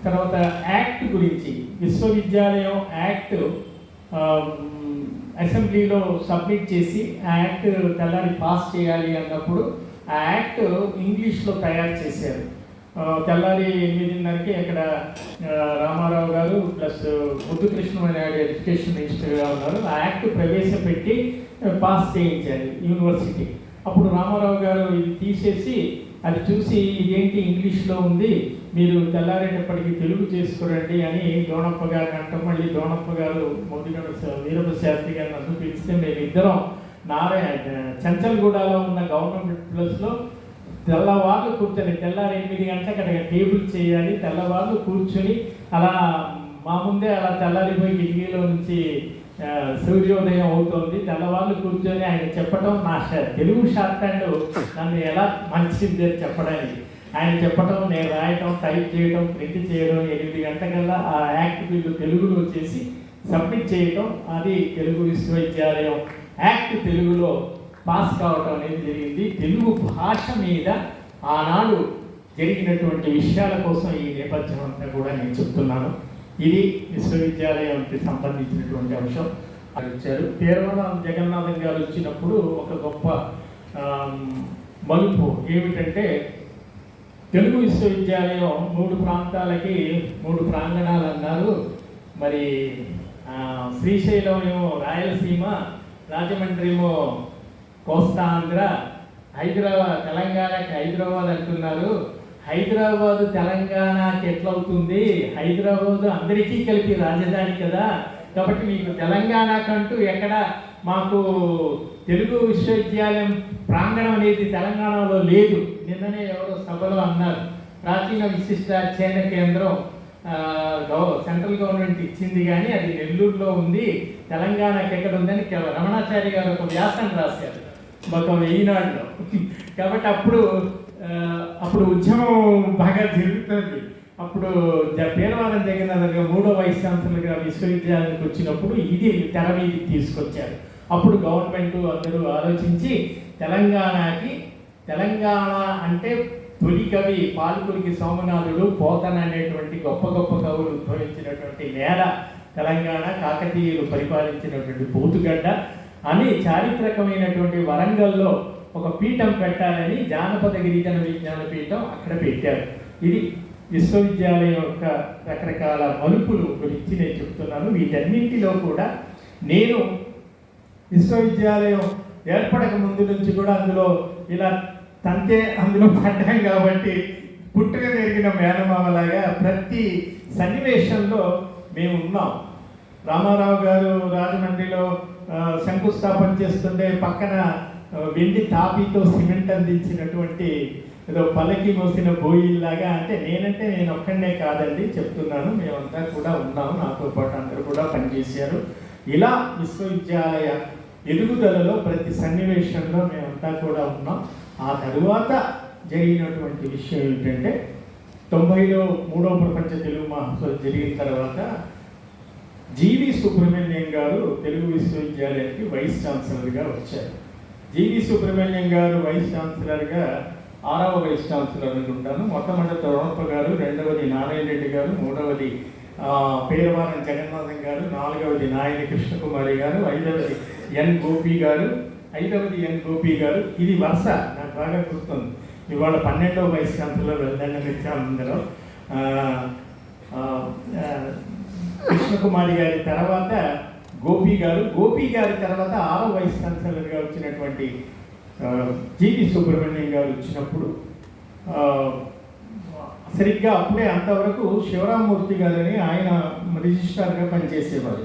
తర్వాత యాక్ట్ గురించి, విశ్వవిద్యాలయం యాక్ట్ అసెంబ్లీలో సబ్మిట్ చేసి ఆ యాక్ట్ తెల్లారి పాస్ చేయాలి అన్నప్పుడు ఆ యాక్ట్ ఇంగ్లీష్లో తయారు చేశారు. తెల్లారి 8:30కి అక్కడ రామారావు గారు ప్లస్ ముద్దుకృష్ణనాయుడు ఎడ్యుకేషన్ మినిస్టర్గా ఉన్నారు. ఆ యాక్ట్ ప్రవేశపెట్టి పాస్ చేయించారు యూనివర్సిటీ. అప్పుడు రామారావు గారు ఇది తీసేసి అది చూసి ఇదేంటి ఇంగ్లీష్లో ఉంది, మీరు తెల్లారేటప్పటికి తెలుగు చేసుకురండి అని దోణప్ప గారిని అంటాం. మళ్ళీ దోణప్ప గారు మొదటిగడ వీరప్ప శాస్త్రి గారిని అంటూ పిలిస్తే మేమిద్దరం చంచల్గూడలో ఉన్న గవర్నమెంట్ ప్లస్లో తెల్లవాళ్ళు కూర్చొని తెల్లారి 8 గంటలకు అక్కడ టేబుల్ చేయాలి. తెల్లవాళ్ళు కూర్చొని అలా మా ముందే అలా తెల్లారిపోయి కిటికీలో నుంచి సూర్యోదయం అవుతుంది. తెల్లవాళ్ళు కూర్చొని ఆయన చెప్పడం, నా తెలుగు షార్ట్ హ్యాండ్ నన్ను ఎలా మంచిది అని చెప్పడానికి ఆయన చెప్పడం, నేను రాయటం, టైప్ చేయడం, ప్రింట్ చేయడం. 8 గంటకల్లా ఆ యాక్ట్ బిల్లు తెలుగులో చేసి సబ్మిట్ చేయటం, అది తెలుగు విశ్వవిద్యాలయం యాక్ట్ తెలుగులో పాస్ కావటం అనేది జరిగింది. తెలుగు భాష మీద ఆనాడు జరిగినటువంటి విషయాల కోసం ఈ నేపథ్యం అంతా కూడా నేను చెప్తున్నాను. ఇది విశ్వవిద్యాలయానికి సంబంధించినటువంటి అంశం. వచ్చారు పేరవరం జగన్నాథం గారు వచ్చినప్పుడు ఒక గొప్ప మలుపు ఏమిటంటే, తెలుగు విశ్వవిద్యాలయం 3 ప్రాంతాలకి 3 ప్రాంగణాలు అన్నారు. మరి శ్రీశైలం ఏమో రాయలసీమ, రాజమండ్రి ఏమో కోస్తా ఆంధ్ర, హైదరాబాద్ తెలంగాణకి హైదరాబాద్ అంటున్నారు. హైదరాబాదు తెలంగాణకి ఎట్లవుతుంది? హైదరాబాదు అందరికీ కలిపి రాజధాని కదా, కాబట్టి మీకు తెలంగాణకంటూ ఎక్కడ మాకు తెలుగు విశ్వవిద్యాలయం ప్రాంగణం అనేది తెలంగాణలో లేదు. నిన్ననే ఎవరో సభలో అన్నారు, ప్రాచీన విశిష్ట అధ్యయన కేంద్రం సెంట్రల్ గవర్నమెంట్ ఇచ్చింది కానీ అది నెల్లూరులో ఉంది, తెలంగాణకి ఎక్కడ ఉందని రమణాచారి గారు ఒక వ్యాసం రాశారు ఒక ఈనాడులో. కాబట్టి అప్పుడు ఉద్యమం బాగా జరుగుతుంది. అప్పుడు పేరవారం జగన్నాథ్ గారు 3వ వైస్ ఛాన్సలర్గా విశ్వవిద్యాలయానికి వచ్చినప్పుడు ఇది తెర మీదకి తీసుకొచ్చారు. అప్పుడు గవర్నమెంట్ అందరూ ఆలోచించి తెలంగాణ అంటే తొలి కవి పాల్కురికి సోమనాథుడు, పోతన అనేటువంటి గొప్ప గొప్ప కవులు ఉద్భవించినటువంటి నేల తెలంగాణ, కాకతీయులు పరిపాలించినటువంటి పోతుగడ్డ అని చారిత్రకమైనటువంటి వరంగల్లో ఒక పీఠం పెట్టాలని జానపద గిరిజన విజ్ఞాన పీఠం అక్కడ పెట్టారు. ఇది విశ్వవిద్యాలయం యొక్క రకరకాల మలుపులు గురించి నేను చెప్తున్నాను. వీటన్నింటిలో కూడా నేను విశ్వవిద్యాలయం ఏర్పడక ముందు నుంచి కూడా అందులో ఇలా అందులో పడ్డాం కాబట్టి పుట్టుక పెరిగిన మేనమామలాగా ప్రతి సన్నివేశంలో మేము ఉన్నాం. రామారావు గారు రాజమండ్రిలో శంకుస్థాపన చేస్తుంటే పక్కన వెండి తాపీతో సిమెంట్ అందించినటువంటి ఏదో పల్లకి మోసిన బోయిల్లాగా, అంటే నేను ఒక్కడే కాదండి చెప్తున్నాను, మేమంతా కూడా ఉన్నాము, నాతో పాటు అందరూ కూడా పనిచేశారు. ఇలా విశ్వవిద్యాలయ ఎదుగుదలలో ప్రతి సన్నివేశంలో మేమంతా కూడా ఉన్నాం. ఆ తరువాత జరిగినటువంటి విషయం ఏంటంటే 90లో 3వ ప్రపంచ తెలుగు మహోత్సవం జరిగిన తర్వాత జీవి సుబ్రహ్మణ్యం గారు తెలుగు విశ్వవిద్యాలయానికి వైస్ ఛాన్సలర్గా వచ్చారు. జీవి సుబ్రహ్మణ్యం గారు వైస్ ఛాన్సలర్గా 6వ వైస్ ఛాన్సలర్ అనుకుంటాను. మొట్టమొదటి తరుణప్ప గారు, రెండవది నారాయణ రెడ్డి గారు, మూడవది పేరవారం జగన్నాథం గారు, 4వది నాయని కృష్ణకుమారి గారు, 5వది ఎన్ గోపి గారు, 5వది ఎన్ గోపి గారు. ఇది వరుస నాకు బాగా గుర్తుంది. ఇవాళ 12వ వైస్ ఛాన్సలర్ వెళ్దండ అందరూ కృష్ణకుమారి గారి తర్వాత గోపి గారి తర్వాత 6వ వైస్ ఛాన్సలర్గా వచ్చినటువంటి జీవి సుబ్రహ్మణ్యం గారు వచ్చినప్పుడు సరిగ్గా అప్పుడే అంతవరకు శివరామమూర్తి గారని ఆయన రిజిస్ట్రార్గా పనిచేసేవారు.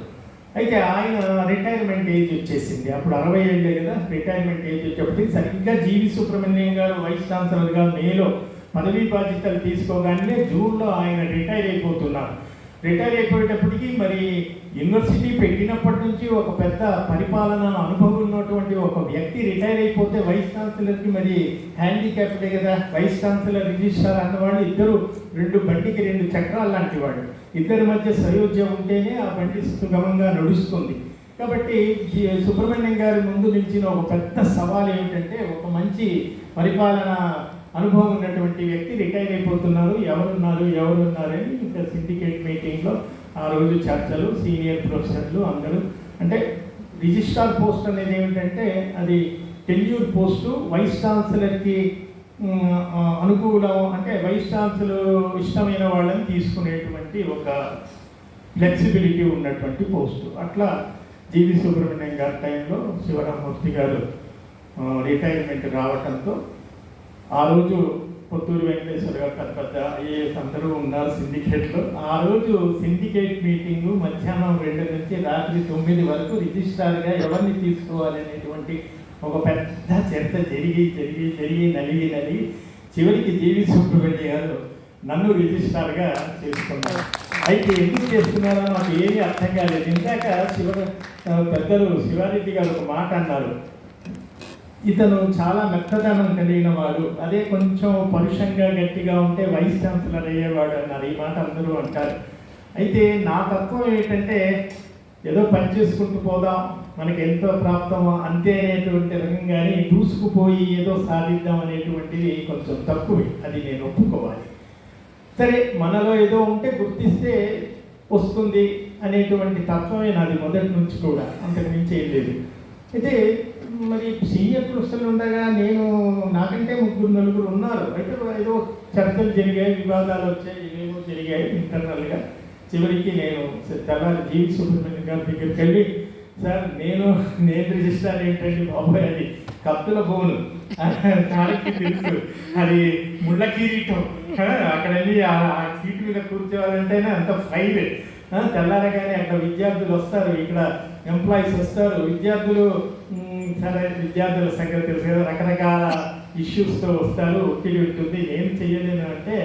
అయితే ఆయన రిటైర్మెంట్ ఏజ్ వచ్చేసింది. అప్పుడు 60 ఏళ్ళే కదా రిటైర్మెంట్ ఏజ్ వచ్చేప్పటికి సరిగ్గా జీవి సుబ్రహ్మణ్యం గారు వైస్ ఛాన్సలర్గా మేలో పదవీ బాధ్యతలు తీసుకోగానే జూన్లో ఆయన రిటైర్ అయిపోతున్నారు. రిటైర్ అయిపోయేటప్పటికీ మరి యూనివర్సిటీ పెట్టినప్పటి నుంచి ఒక పెద్ద పరిపాలన అనుభవం ఉన్నటువంటి ఒక వ్యక్తి రిటైర్ అయిపోతే వైస్ ఛాన్సలర్కి మరి హ్యాండిక్యాప్డే కదా. వైస్ ఛాన్సలర్ రిజిస్ట్రార్ అన్నవాళ్ళు ఇద్దరు బండికి 2 చక్రాలు లాంటి వాళ్ళు. ఇద్దరి మధ్య సయోధ్య ఉంటేనే ఆ బండి సుగమంగా నడుస్తుంది. కాబట్టి సుబ్రహ్మణ్యం గారి ముందు నిలిచిన ఒక పెద్ద సవాల్ ఏమిటంటే ఒక మంచి పరిపాలన అనుభవం ఉన్నటువంటి వ్యక్తి రిటైర్ అయిపోతున్నారు, ఎవరున్నారు అని ఇంకా సిండికేట్ మీటింగ్లో ఆ రోజు చర్చలు, సీనియర్ ప్రొఫెసర్లు అందరూ, అంటే రిజిస్ట్రార్ పోస్ట్ అనేది ఏమిటంటే అది టెన్యూర్ పోస్టు, వైస్ ఛాన్సలర్కి అనుకూలం, అంటే వైస్ ఛాన్సలర్ ఇష్టమైన వాళ్ళని తీసుకునేటువంటి ఒక ఫ్లెక్సిబిలిటీ ఉన్నటువంటి పోస్టు. అట్లా జీవి సుబ్రహ్మణ్యం గారి టైంలో శివరామమూర్తి గారు రిటైర్మెంట్ రావటంతో ఆ రోజు పొత్తూరు వెంకటేశ్వర గారు పెద్ద ఐఏఎస్ అందరూ ఉన్నారు సిండికేట్లో. ఆ రోజు సిండికేట్ మీటింగు మధ్యాహ్నం 2 నుంచి రాత్రి 9 వరకు రిజిస్ట్రార్గా ఎవరిని తీసుకోవాలి అనేటువంటి ఒక పెద్ద చర్చ జరిగి నలిగి చివరికి జీవి సుబ్రహ్మణ్యం గారు నన్ను రిజిస్ట్రార్గా చేసుకున్నారు. అయితే ఎందుకు చేస్తున్నారో నాకు ఏమీ అర్థం కాలేదు. ఇందాక పెద్దలు శివారెడ్డి గారు ఒక మాట అన్నారు, ఇతను చాలా మెత్తదనం కలిగిన వాడు, అదే కొంచెం పరుషంగా గట్టిగా ఉంటే వైస్ ఛాన్సలర్ అయ్యేవాడు అన్నారు. ఈ మాట అందరూ అంటారు. అయితే నా తత్వం ఏంటంటే ఏదో పని చేసుకుంటూ పోదాం, మనకి ఎంతో ప్రాప్తమో అంతే అనేటువంటి రకంగానే దూసుకుపోయి ఏదో సాధిద్దాం అనేటువంటిది కొంచెం తక్కువే, అది నేను ఒప్పుకోవాలి. సరే, మనలో ఏదో ఉంటే గుర్తిస్తే వస్తుంది అనేటువంటి తత్వమే నాది మొదటి నుంచి కూడా, అంతకు మించి ఏం లేదు. అయితే మరి సీనియర్ ప్రొఫెసర్లు ఉండగా నాకంటే 3-4 ఉన్నారు. అయితే ఏదో చర్చలు జరిగాయి, వివాదాలు వచ్చాయి, ఏమేమో జరిగాయి ఇంటర్నల్గా. చివరికి నేను తెల్లారి జీవి సుబ్రహ్మణ్యం గారి దగ్గరికి వెళ్ళి, సార్ నేను రిజిస్టర్ ఏంటంటే బాబాయ్ అది కత్తుల బోను నాకు తెలుసు, అది ముళ్ళ కిరీటం, అక్కడ వెళ్ళి ఆ సీటు మీద కూర్చోవాలంటేనే అంత ఫైర్. తెల్లారగానే అక్కడ విద్యార్థులు వస్తారు, ఇక్కడ ఎంప్లాయీస్ వస్తారు, విద్యార్థుల సంగతి తెలుసు కదా, రకరకాల ఇష్యూస్తో వస్తారు, ఒత్తిడి ఉంటుంది. ఏం చెయ్యలేను అంటే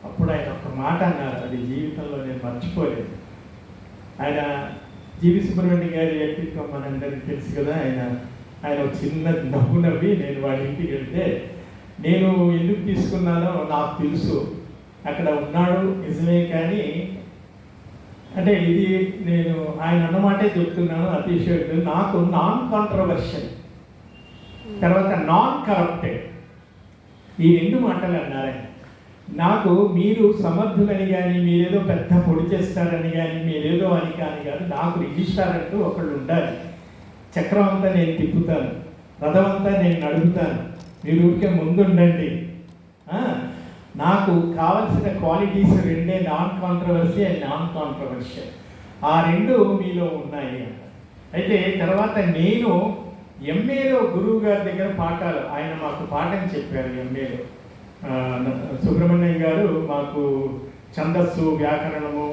అప్పుడు ఆయన ఒక మాట అన్నారు, అది జీవితంలో నేను మర్చిపోలేదు. ఆయన జీవి సుబ్రహ్మణ్యం గారి వ్యక్తిత్వం మనందరికీ తెలుసు కదా. ఆయన ఒక చిన్న నవ్వి నేను వాళ్ళ ఇంటికి వెళ్తే, నేను ఎందుకు తీసుకున్నానో నాకు తెలుసు, అక్కడ ఉన్నాడు నిజమే, కానీ అంటే ఇది నేను ఆయన అన్నమాటే చెప్తున్నాను, అతిశయోక్తి. నాకు నాన్ కాంట్రవర్షియల్ తర్వాత నాన్ కరప్టెడ్, ఈ 2 మాటలు అన్నారాయన. నాకు మీరు సమర్థులని కానీ, మీరేదో పెద్ద పొడి చేస్తారని కానీ, మీరేదో అని కానీ కాదు, నాకు రిజిస్ట్రార్ అంటూ ఒకళ్ళు ఉండాలి. చక్రం అంతా నేను తిప్పుతాను, రథం అంతా నేను నడుపుతాను, మీరు ఊరికే ముందుండండి. నాకు కావలసిన qualities 2, non controversy and non controversial. ఆ 2 మీలో ఉన్నాయి. అయితే తర్వాత నేను ఎంఏలో గురువు గారి దగ్గర పాఠాలు, ఆయన మాకు పాఠం చెప్పారు ఎంఏలో. సుబ్రహ్మణ్యం గారు మాకు ఛందస్సు, వ్యాకరణము,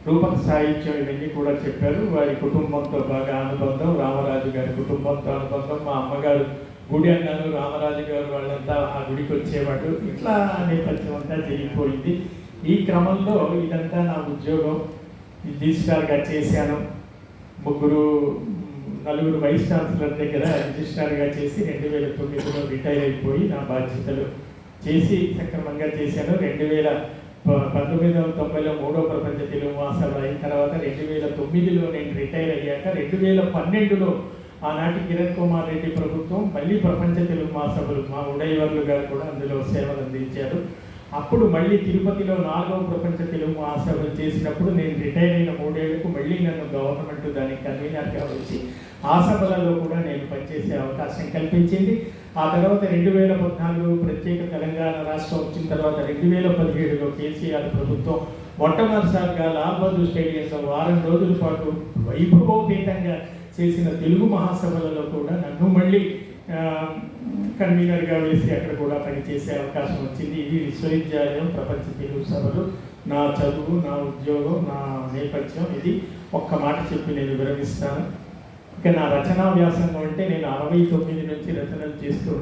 రూపక సాహిత్యం ఇవన్నీ కూడా చెప్పారు. వారి కుటుంబంతో బాగా అనుబంధం, రామరాజు గారి కుటుంబంతో అనుబంధం, మా అమ్మగారు గుడి అన్నాను, రామరాజు గారు వాళ్ళంతా ఆ గుడికి వచ్చేవాడు. ఇట్లా నేపథ్యం అంతా జరిగిపోయింది. ఈ క్రమంలో ఇదంతా నా ఉద్యోగం రిజిస్ట్రార్గా చేశాను. నలుగురు వైస్ ఛాన్సలర్ దగ్గర రిజిస్ట్రార్గా చేసి 2009లో రిటైర్ అయిపోయి నా బాధ్యతలు చేసి సక్రమంగా చేశాను. 1990లో మూడో ప్రపంచ తెలుగు మహాసభ అయిన తర్వాత 2009లో నేను రిటైర్ అయ్యాక 2012లో ఆనాటి కిరణ్ కుమార్ రెడ్డి ప్రభుత్వం మళ్ళీ ప్రపంచ తెలుగు మహాసభలు మా ఉడయవర్లు గారు కూడా అందులో సేవలు అందించారు. అప్పుడు మళ్ళీ తిరుపతిలో 4వ ప్రపంచ తెలుగు మహాసభలు చేసినప్పుడు నేను రిటైర్ అయిన 3 ఏళ్లకు మళ్ళీ నన్ను గవర్నమెంట్ దానికి కన్వీనర్గా వచ్చి ఆ సభలలో కూడా నేను పనిచేసే అవకాశం కల్పించింది. ఆ తర్వాత 2014 ప్రత్యేక తెలంగాణ రాష్ట్రం వచ్చిన తర్వాత 2017లో కేసీఆర్ ప్రభుత్వం మొట్టమొదటిసారిగా లాల్ బహదూర్ స్టేడియంలో వారం రోజుల పాటు వైభవోపేతంగా చేసిన తెలుగు మహాసభలలో కూడా నన్ను మళ్ళీ కన్వీనర్గా వేసి అక్కడ కూడా పనిచేసే అవకాశం వచ్చింది. ఇది విశ్వవిద్యాలయం ప్రపంచ తెలుగు సభలు, నా చదువు, నా ఉద్యోగం, నా నేపథ్యం. ఇది ఒక్క మాట చెప్పి నేను విరమిస్తాను. ఇక నా రచనా వ్యాసంగం అంటే నేను 69 నుంచి రచనలు చేస్తూ